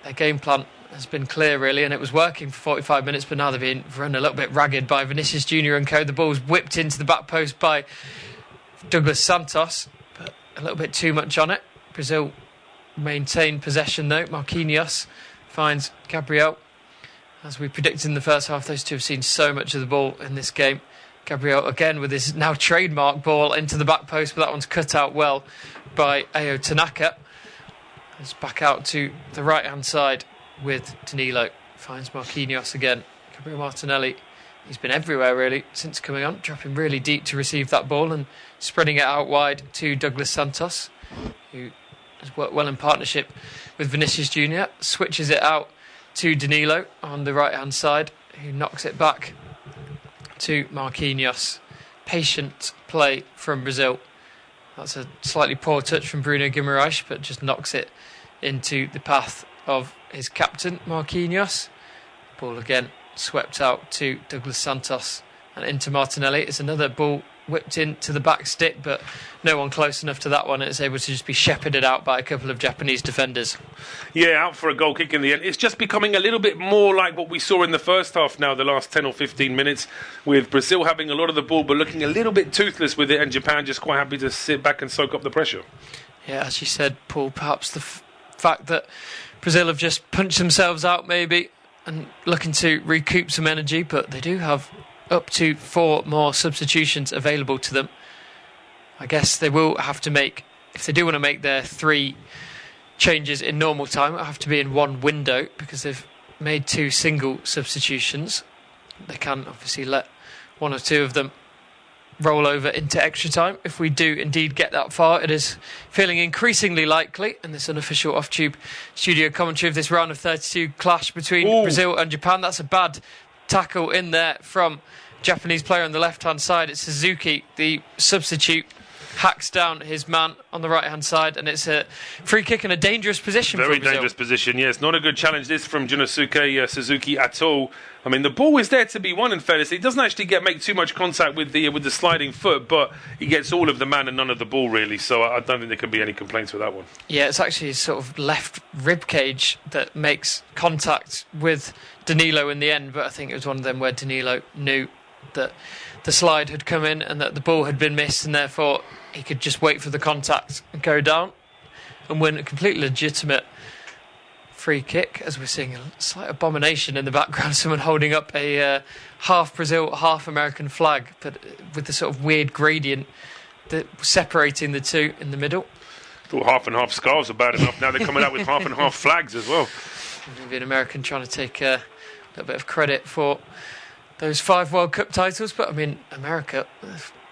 their game plan has been clear really, and it was working for 45 minutes, but now they're being run a little bit ragged by Vinicius Junior and co. The ball's whipped into the back post by Douglas Santos, but a little bit too much on it. Brazil maintain possession though. Marquinhos finds Gabriel. As we predicted in the first half, those two have seen so much of the ball in this game. Gabriel again with his now trademark ball into the back post, but that one's cut out well by Ayo Tanaka. It's back out to the right hand side with Danilo. Finds Marquinhos again. Gabriel Martinelli, he's been everywhere really since coming on, dropping really deep to receive that ball and spreading it out wide to Douglas Santos, who has worked well in partnership with Vinicius Junior. Switches it out to Danilo on the right hand side, who knocks it back to Marquinhos. Patient play from Brazil. That's a slightly poor touch from Bruno Guimaraes, but just knocks it into the path of his captain Marquinhos. Ball again swept out to Douglas Santos and into Martinelli. It's another ball whipped into the back stick, but no one close enough to that one. It's able to just be shepherded out by a couple of Japanese defenders. Yeah, out for a goal kick in the end. It's just becoming a little bit more like what we saw in the first half now, the last 10 or 15 minutes, with Brazil having a lot of the ball but looking a little bit toothless with it, and Japan just quite happy to sit back and soak up the pressure. Yeah, as you said, Paul, perhaps the fact that Brazil have just punched themselves out maybe and looking to recoup some energy, but they do have up to 4 more substitutions available to them. I guess they will have to make, if they do want to make their 3 changes in normal time, it'll have to be in one window, because they've made 2 single substitutions. They can obviously let 1 or 2 of them roll over into extra time. If we do indeed get that far, it is feeling increasingly likely, and this unofficial off-tube studio commentary of this round of 32 clash between Brazil and Japan. That's a bad tackle in there from Japanese player on the left-hand side. It's Suzuki, the substitute, hacks down his man on the right-hand side, and it's a free kick in a dangerous position. Very dangerous position, yes. Not a good challenge this from Junosuke Suzuki at all. I mean, the ball is there to be won, in fairness. He doesn't actually make too much contact with the sliding foot, but he gets all of the man and none of the ball, really. So I don't think there can be any complaints with that one. Yeah, it's actually his sort of left rib cage that makes contact with Danilo in the end, but I think it was one of them where Danilo knew that the slide had come in and that the ball had been missed, and therefore he could just wait for the contact and go down and win a completely legitimate free kick, as we're seeing a slight abomination in the background, someone holding up a half Brazil, half American flag, but with the sort of weird gradient that separating the two in the middle. Thought half and half scarves are bad enough. Now they're coming out with half and half flags as well. Maybe an American trying to take a little bit of credit for those 5 World Cup titles, but I mean, America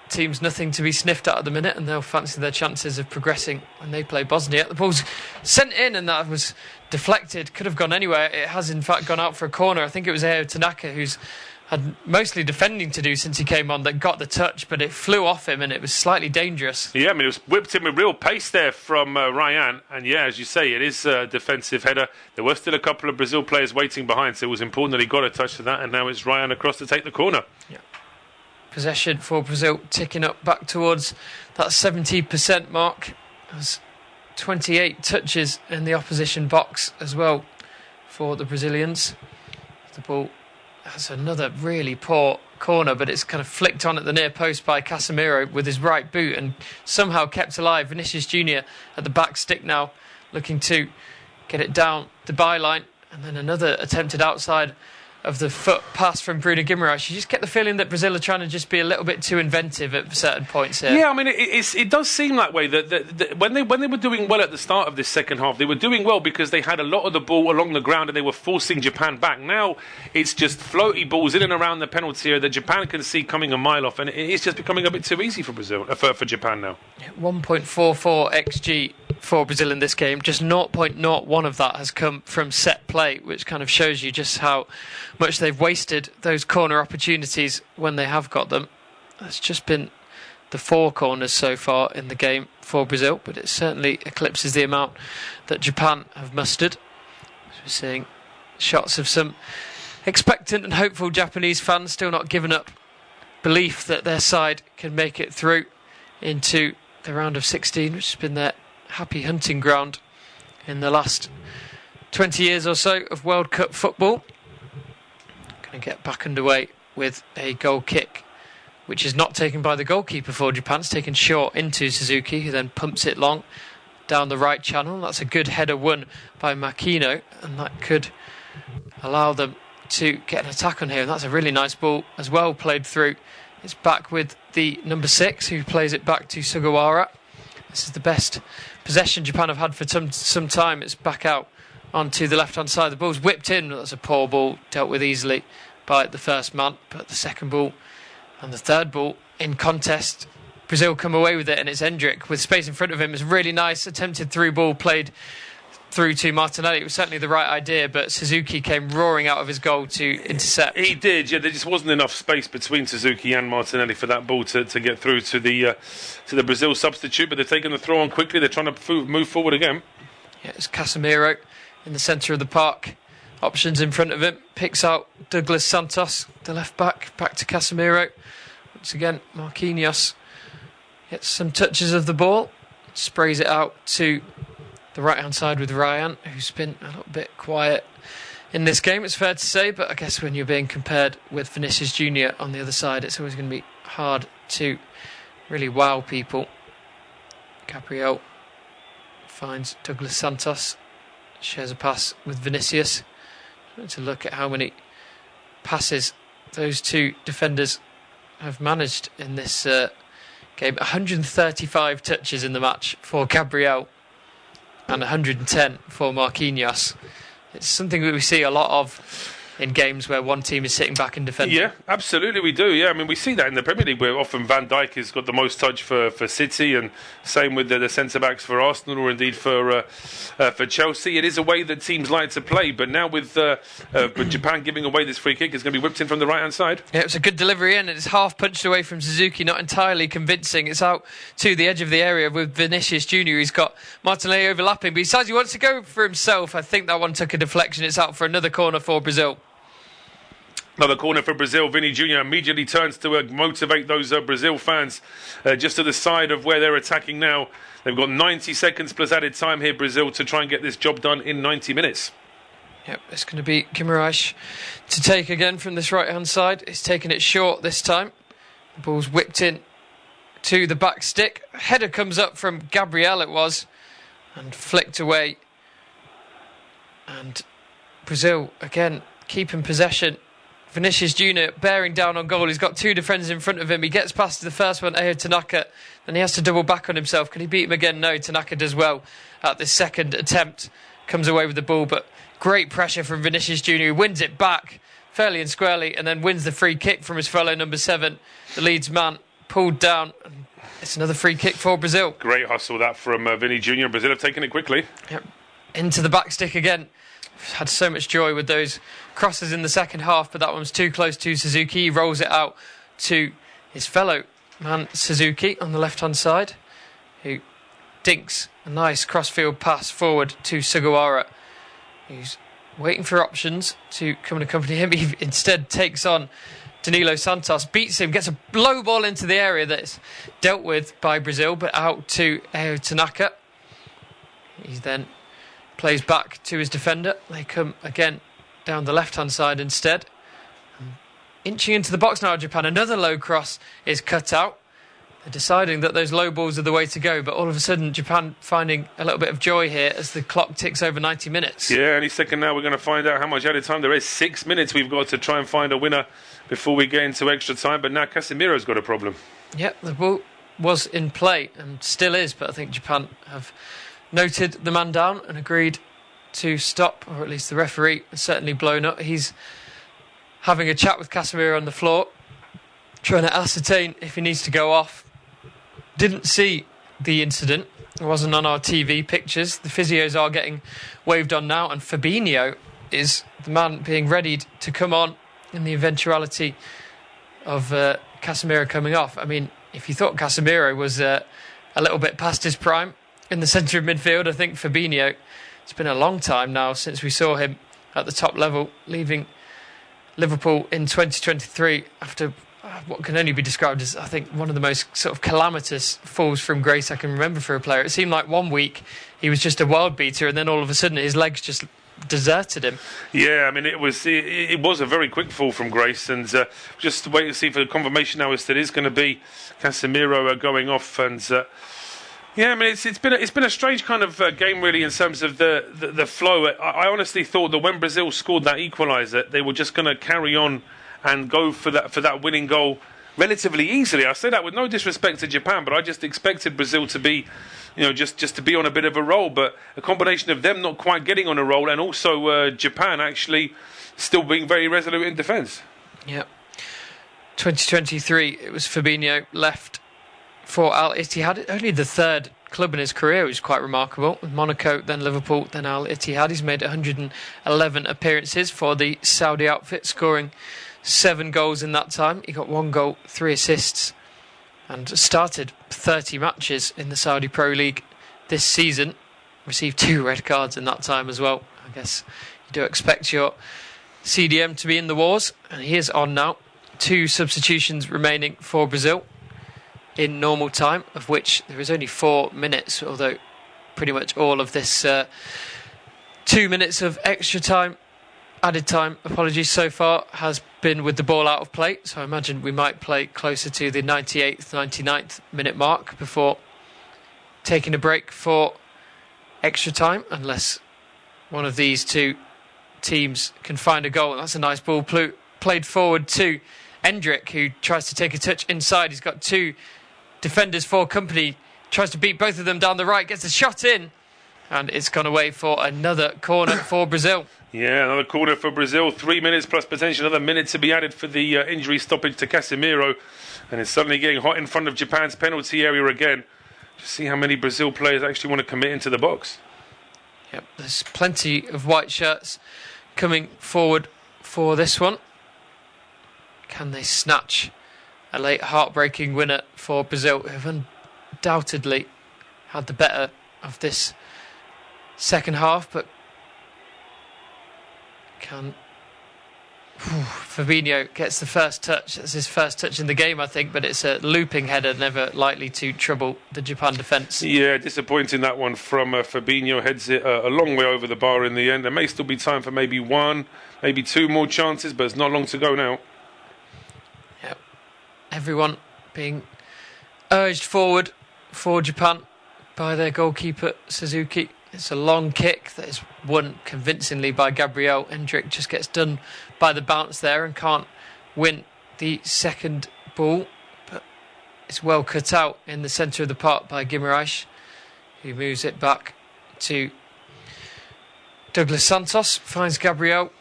team's nothing to be sniffed at the minute, and they'll fancy their chances of progressing when they play Bosnia. The ball's sent in, and that was deflected. Could have gone anywhere. It has, in fact, gone out for a corner. I think it was Ayo Tanaka, who's had mostly defending to do since he came on, that got the touch, but it flew off him and it was slightly dangerous. Yeah, I mean, it was whipped in with real pace there from Ryan. And yeah, as you say, it is a defensive header. There were still a couple of Brazil players waiting behind, so it was important that he got a touch to that. And now it's Ryan across to take the corner. Yeah. Possession for Brazil ticking up back towards that 70% mark. There's 28 touches in the opposition box as well for the Brazilians. The ball has another really poor corner, but it's kind of flicked on at the near post by Casemiro with his right boot and somehow kept alive. Vinicius Junior at the back stick now, looking to get it down the byline, and then another attempted outside of the foot pass from Bruno Guimaraes. You just get the feeling that Brazil are trying to just be a little bit too inventive at certain points here. Yeah, I mean, it does seem that way. That when they were doing well at the start of this second half, they were doing well because they had a lot of the ball along the ground and they were forcing Japan back. Now it's just floaty balls in and around the penalty area that Japan can see coming a mile off, and it's just becoming a bit too easy for Brazil, for Japan now. 1.44 XG for Brazil in this game. Just 0.01 of that has come from set play, which kind of shows you just how much they've wasted those corner opportunities when they have got them. It's just been the 4 corners so far in the game for Brazil, but it certainly eclipses the amount that Japan have mustered. So we're seeing shots of some expectant and hopeful Japanese fans still not giving up belief that their side can make it through into the round of 16, which has been their happy hunting ground in the last 20 years or so of World Cup football. Going to get back underway with a goal kick, which is not taken by the goalkeeper for Japan. It's taken short into Suzuki, who then pumps it long down the right channel. That's a good header won by Makino, and that could allow them to get an attack on here. And that's a really nice ball as well, played through. It's back with the number 6, who plays it back to Sugawara. This is the best possession Japan have had for some time. It's back out onto the left-hand side. The ball's whipped in. That's a poor ball, dealt with easily by the first man. But the second ball and the third ball in contest, Brazil come away with it, and it's Endrick with space in front of him. It's a really nice attempted through ball played through to Martinelli. It was certainly the right idea, but Suzuki came roaring out of his goal to intercept. He did, yeah. There just wasn't enough space between Suzuki and Martinelli for that ball to get through to the Brazil substitute, but they're taking the throw on quickly. They're trying to move forward again. Yeah, it's Casemiro in the centre of the park. Options in front of him. Picks out Douglas Santos, the left back to Casemiro. Once again, Marquinhos gets some touches of the ball, sprays it out to the right-hand side with Ryan, who's been a little bit quiet in this game, it's fair to say, but I guess when you're being compared with Vinicius Junior on the other side, it's always going to be hard to really wow people. Gabriel finds Douglas Santos, shares a pass with Vinicius. To look at how many passes those two defenders have managed in this game. 135 touches in the match for Gabriel and 110 for Marquinhos. It's something that we see a lot of in games where one team is sitting back and defending. Yeah, absolutely we do. Yeah, I mean, we see that in the Premier League where often Van Dijk has got the most touch for City, and same with the centre-backs for Arsenal, or indeed for Chelsea. It is a way that teams like to play, but now with Japan giving away this free kick, it's going to be whipped in from the right-hand side. Yeah, it was a good delivery in, and it's half punched away from Suzuki, not entirely convincing. It's out to the edge of the area with Vinicius Junior. He's got Martinelli overlapping, but he decides he wants to go for himself. I think that one took a deflection. It's out for another corner for Brazil. Another corner for Brazil. Vinny Jr. immediately turns to motivate those Brazil fans just to the side of where they're attacking now. They've got 90 seconds plus added time here, Brazil, to try and get this job done in 90 minutes. Yep, it's going to be Guimaraes to take again from this right-hand side. He's taking it short this time. The ball's whipped in to the back stick. Header comes up from Gabriel, it was, and flicked away. And Brazil, again, keeping possession. Vinicius Junior bearing down on goal. He's got two defenders in front of him. He gets past the first one, Ayo Tanaka, and he has to double back on himself. Can he beat him again? No, Tanaka does well at this second attempt. Comes away with the ball, but great pressure from Vinicius Junior. He wins it back fairly and squarely, and then wins the free kick from his fellow number 7, the Leeds man, pulled down. It's another free kick for Brazil. Great hustle that from Vinny Jr. Brazil have taken it quickly. Yep. Into the back stick again. Had so much joy with those crosses in the second half, but that one was too close to Suzuki. He rolls it out to his fellow man Suzuki on the left-hand side, who dinks a nice crossfield pass forward to Sugawara, who's waiting for options to come and accompany him. He instead takes on Danilo Santos, beats him, gets a low ball into the area that's dealt with by Brazil, but out to Eo Tanaka. He then plays back to his defender. They come again down the left-hand side instead. Inching into the box now, Japan. Another low cross is cut out. They're deciding that those low balls are the way to go, but all of a sudden Japan finding a little bit of joy here as the clock ticks over 90 minutes. Yeah, any second now we're going to find out how much added time there is. 6 minutes we've got to try and find a winner before we get into extra time, but now Casemiro's got a problem. Yep, the ball was in play and still is, but I think Japan have noted the man down and agreed to stop, or at least the referee has certainly blown up. He's having a chat with Casemiro on the floor, trying to ascertain if he needs to go off. Didn't see the incident. It wasn't on our TV pictures. The physios are getting waved on now, and Fabinho is the man being readied to come on in the eventuality of Casemiro coming off. I mean, if you thought Casemiro was a little bit past his prime in the centre of midfield, I think Fabinho, it's been a long time now since we saw him at the top level, leaving Liverpool in 2023 after what can only be described as, I think, one of the most sort of calamitous falls from grace I can remember for a player. It seemed like one week he was just a world beater, and then all of a sudden his legs just deserted him. Yeah, I mean, it was a very quick fall from grace, and just wait to see for the confirmation now as that is going to be Casemiro going off. And yeah, I mean, it's been a strange kind of game really in terms of the flow. I honestly thought that when Brazil scored that equaliser, they were just going to carry on and go for that winning goal relatively easily. I say that with no disrespect to Japan, but I just expected Brazil to be, just to be on a bit of a roll. But a combination of them not quite getting on a roll, and also Japan actually still being very resolute in defence. Yeah. 2023, it was Fabinho left for Al Ittihad, only the third club in his career, which is quite remarkable. Monaco, then Liverpool, then Al Ittihad. He's made 111 appearances for the Saudi outfit, scoring 7 goals in that time. He got 1 goal, 3 assists, and started 30 matches in the Saudi Pro League this season. Received 2 red cards in that time as well. I guess you do expect your CDM to be in the wars, and he is on now. 2 substitutions remaining for Brazil in normal time, of which there is only 4 minutes, although pretty much all of this 2 minutes of extra time, added time, so far, has been with the ball out of play. So I imagine we might play closer to the 98th, 99th minute mark before taking a break for extra time, unless one of these 2 teams can find a goal. And that's a nice ball played forward to Endrick, who tries to take a touch inside. He's got 2 defenders for company, tries to beat both of them down the right, gets a shot in, and it's gone away for another corner for Brazil. Yeah, another corner for Brazil. 3 minutes plus potentially another minute to be added for the injury stoppage to Casemiro, and it's suddenly getting hot in front of Japan's penalty area again. Just see how many Brazil players actually want to commit into the box. Yep, there's plenty of white shirts coming forward for this one. Can they snatch a late heartbreaking winner for Brazil, who have undoubtedly had the better of this second half, but can... Fabinho gets the first touch. That's his first touch in the game, I think, but it's a looping header, never likely to trouble the Japan defence. Yeah, disappointing that one from Fabinho. Heads it a long way over the bar in the end. There may still be time for maybe 1, maybe 2 more chances, but it's not long to go now. Yep. Everyone being urged forward for Japan by their goalkeeper Suzuki. It's a long kick that is won convincingly by Gabriel. Endrick just gets done by the bounce there and can't win the second ball, but it's well cut out in the centre of the park by Guimaraes, who moves it back to Douglas Santos, finds Gabriel.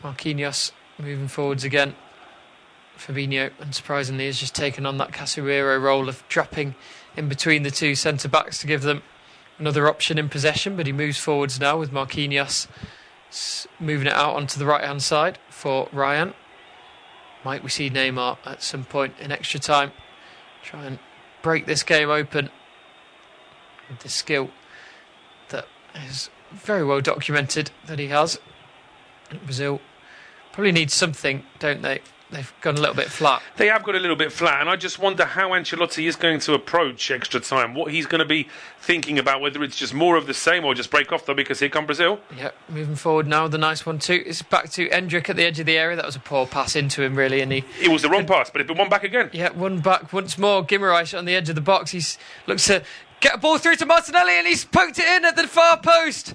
Marquinhos moving forwards again Fabinho, unsurprisingly, has just taken on that Casemiro role of dropping in between the two centre-backs to give them another option in possession, but he moves forwards now with Marquinhos moving it out onto the right-hand side for Ryan. Might we see Neymar at some point in extra time try and break this game open with the skill that is very well documented that he has. Brazil probably needs something, don't they? They've gone a little bit flat. They have got a little bit flat, and I just wonder how Ancelotti is going to approach extra time, what he's going to be thinking about, whether it's just more of the same or just break off, though, because here come Brazil. Yeah, moving forward now, the nice one too. It's back to Endrick at the edge of the area. That was a poor pass into him, really, and it was the wrong pass, but it's been one back again. Yeah, one back once more. Guimaraes on the edge of the box. He looks to get a ball through to Martinelli, and he's poked it in at the far post.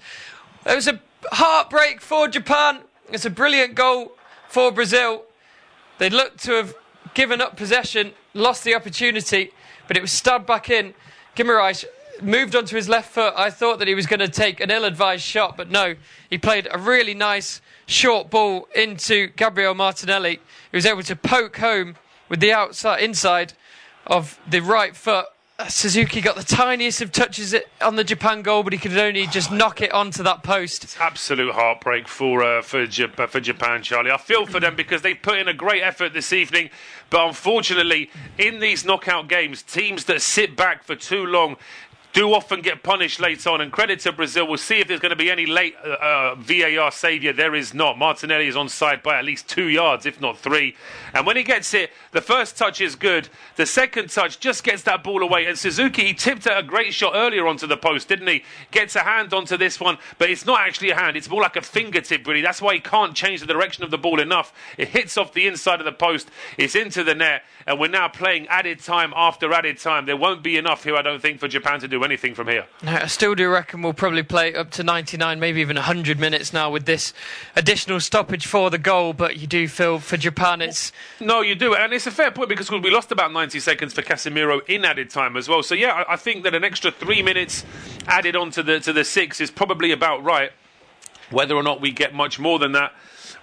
It was a heartbreak for Japan. It's a brilliant goal for Brazil. They looked to have given up possession, lost the opportunity, but it was stabbed back in. Guimaraes moved onto his left foot. I thought that he was going to take an ill-advised shot, but no. He played a really nice short ball into Gabriel Martinelli. He was able to poke home with the inside of the right foot. Suzuki got the tiniest of touches on the Japan goal, but he could only just knock it onto that post. It's absolute heartbreak for Japan, Charlie. I feel for them because they put in a great effort this evening, but unfortunately, in these knockout games, teams that sit back for too long do often get punished late on, and credit to Brazil. We'll see if there's going to be any late VAR saviour. There is not. Martinelli is onside by at least 2 yards, if not 3. And when he gets it, the first touch is good. The second touch just gets that ball away. And Suzuki, he tipped a great shot earlier onto the post, didn't he? Gets a hand onto this one, but it's not actually a hand. It's more like a fingertip, really. That's why he can't change the direction of the ball enough. It hits off the inside of the post. It's into the net. And we're now playing added time after added time. There won't be enough here, I don't think, for Japan to do anything from here. No, I still do reckon we'll probably play up to 99, maybe even 100 minutes now with this additional stoppage for the goal. But you do feel for Japan it's... No, you do. And it's a fair point because we lost about 90 seconds for Casemiro in added time as well. So, yeah, I think that an extra 3 minutes added on to the 6 is probably about right. Whether or not we get much more than that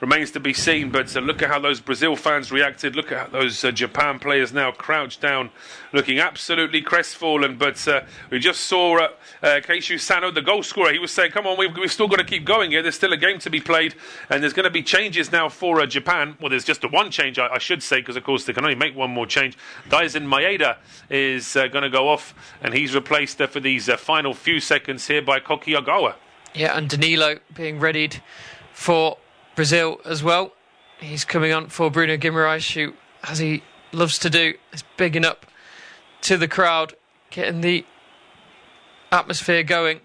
remains to be seen, but look at how those Brazil fans reacted. Look at how those Japan players now crouched down, looking absolutely crestfallen. But we just saw Keishu Sano, the goal scorer. He was saying, come on, we've still got to keep going here. There's still a game to be played, and there's going to be changes now for Japan. Well, there's just the one change, I should say, because, of course, they can only make one more change. Daisen Maeda is going to go off, and he's replaced for these final few seconds here by Koki Ogawa. Yeah, and Danilo being readied for Brazil as well. He's coming on for Bruno Guimaraes, who, as he loves to do, is bigging up to the crowd, getting the atmosphere going.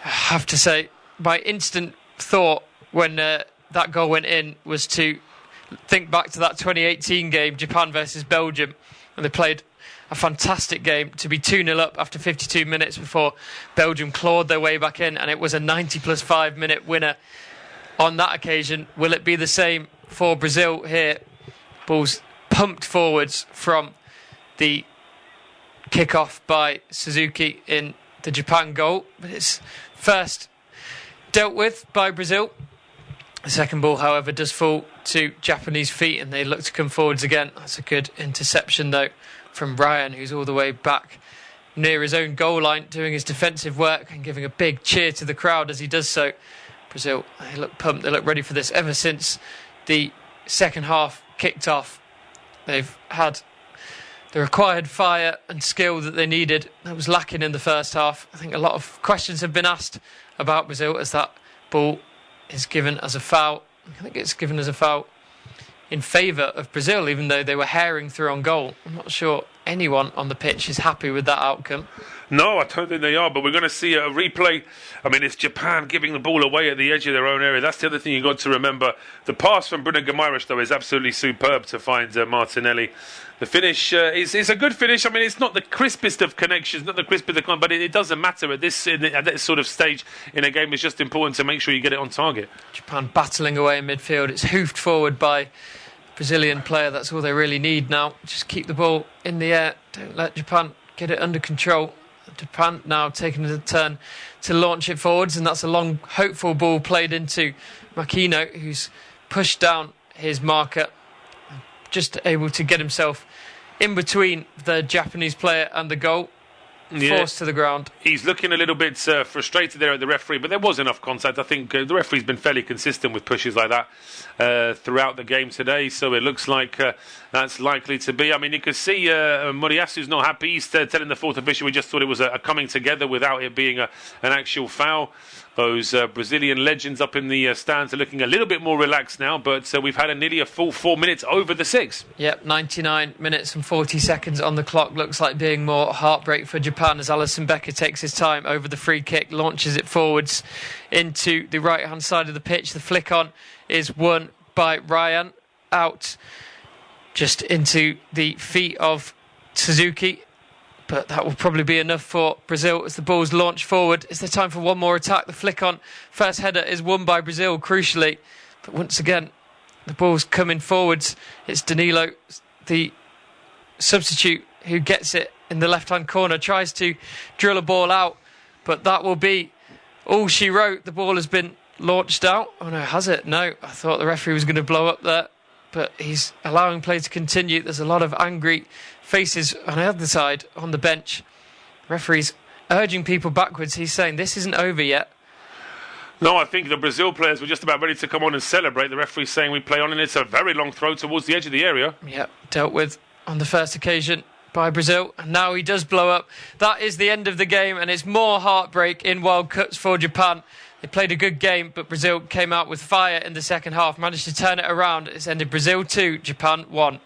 I have to say, my instant thought when that goal went in was to think back to that 2018 game, Japan versus Belgium, and they played a fantastic game to be 2-0 up after 52 minutes before Belgium clawed their way back in, and it was a 90 plus 5 minute winner. On that occasion, will it be the same for Brazil here? Balls pumped forwards from the kick-off by Suzuki in the Japan goal. But it's first dealt with by Brazil. The second ball, however, does fall to Japanese feet and they look to come forwards again. That's a good interception, though, from Ryan, who's all the way back near his own goal line, doing his defensive work and giving a big cheer to the crowd as he does so. Brazil, they look pumped, they look ready for this. Ever since the second half kicked off, they've had the required fire and skill that they needed. That was lacking in the first half. I think a lot of questions have been asked about Brazil as that ball is given as a foul. I think it's given as a foul in favour of Brazil, even though they were herring through on goal. I'm not sure anyone on the pitch is happy with that outcome. No, I don't think they are, but we're going to see a replay. I mean, it's Japan giving the ball away at the edge of their own area. That's the other thing you've got to remember. The pass from Bruno Guimaraes, though, is absolutely superb to find Martinelli. The finish is a good finish. I mean, it's not the crispest of connections, not the crispest of but it doesn't matter at this sort of stage in a game. It's just important to make sure you get it on target. Japan battling away in midfield. It's hoofed forward by Brazilian player. That's all they really need now. Just keep the ball in the air. Don't let Japan get it under control. Japan now taking a turn to launch it forwards, and that's a long, hopeful ball played into Makino, who's pushed down his marker, just able to get himself in between the Japanese player and the goal. Forced to the ground. He's looking a little bit frustrated there at the referee, but there was enough contact. I think the referee's been fairly consistent with pushes like that throughout the game today, so it looks like that's likely to be. I mean, you can see Moriasu's not happy. He's telling the fourth official we just thought it was a coming together without it being an actual foul. Those Brazilian legends up in the stands are looking a little bit more relaxed now, but we've had nearly a full 4 minutes over the 6. Yep, 99 minutes and 40 seconds on the clock. Looks like being more heartbreak for Japan as Alisson Becker takes his time over the free kick, launches it forwards into the right-hand side of the pitch. The flick on is won by Ryan, out just into the feet of Suzuki. But that will probably be enough for Brazil as the ball's launched forward. Is there time for one more attack? The flick on first header is won by Brazil, crucially. But once again, the ball's coming forwards. It's Danilo, the substitute, who gets it in the left-hand corner, tries to drill a ball out. But that will be all she wrote. The ball has been launched out. Oh no, has it? No, I thought the referee was going to blow up there. But he's allowing play to continue. There's a lot of angry faces on the other side on the bench. Referee's urging people backwards. He's saying this isn't over yet. No, I think the Brazil players were just about ready to come on and celebrate. The referee's saying we play on, and it's a very long throw towards the edge of the area. Yep, dealt with on the first occasion by Brazil, and now he does blow up. That is the end of the game, and it's more heartbreak in World Cups for Japan. They played a good game, but Brazil came out with fire in the second half, managed to turn it around. It's ended Brazil 2, Japan 1.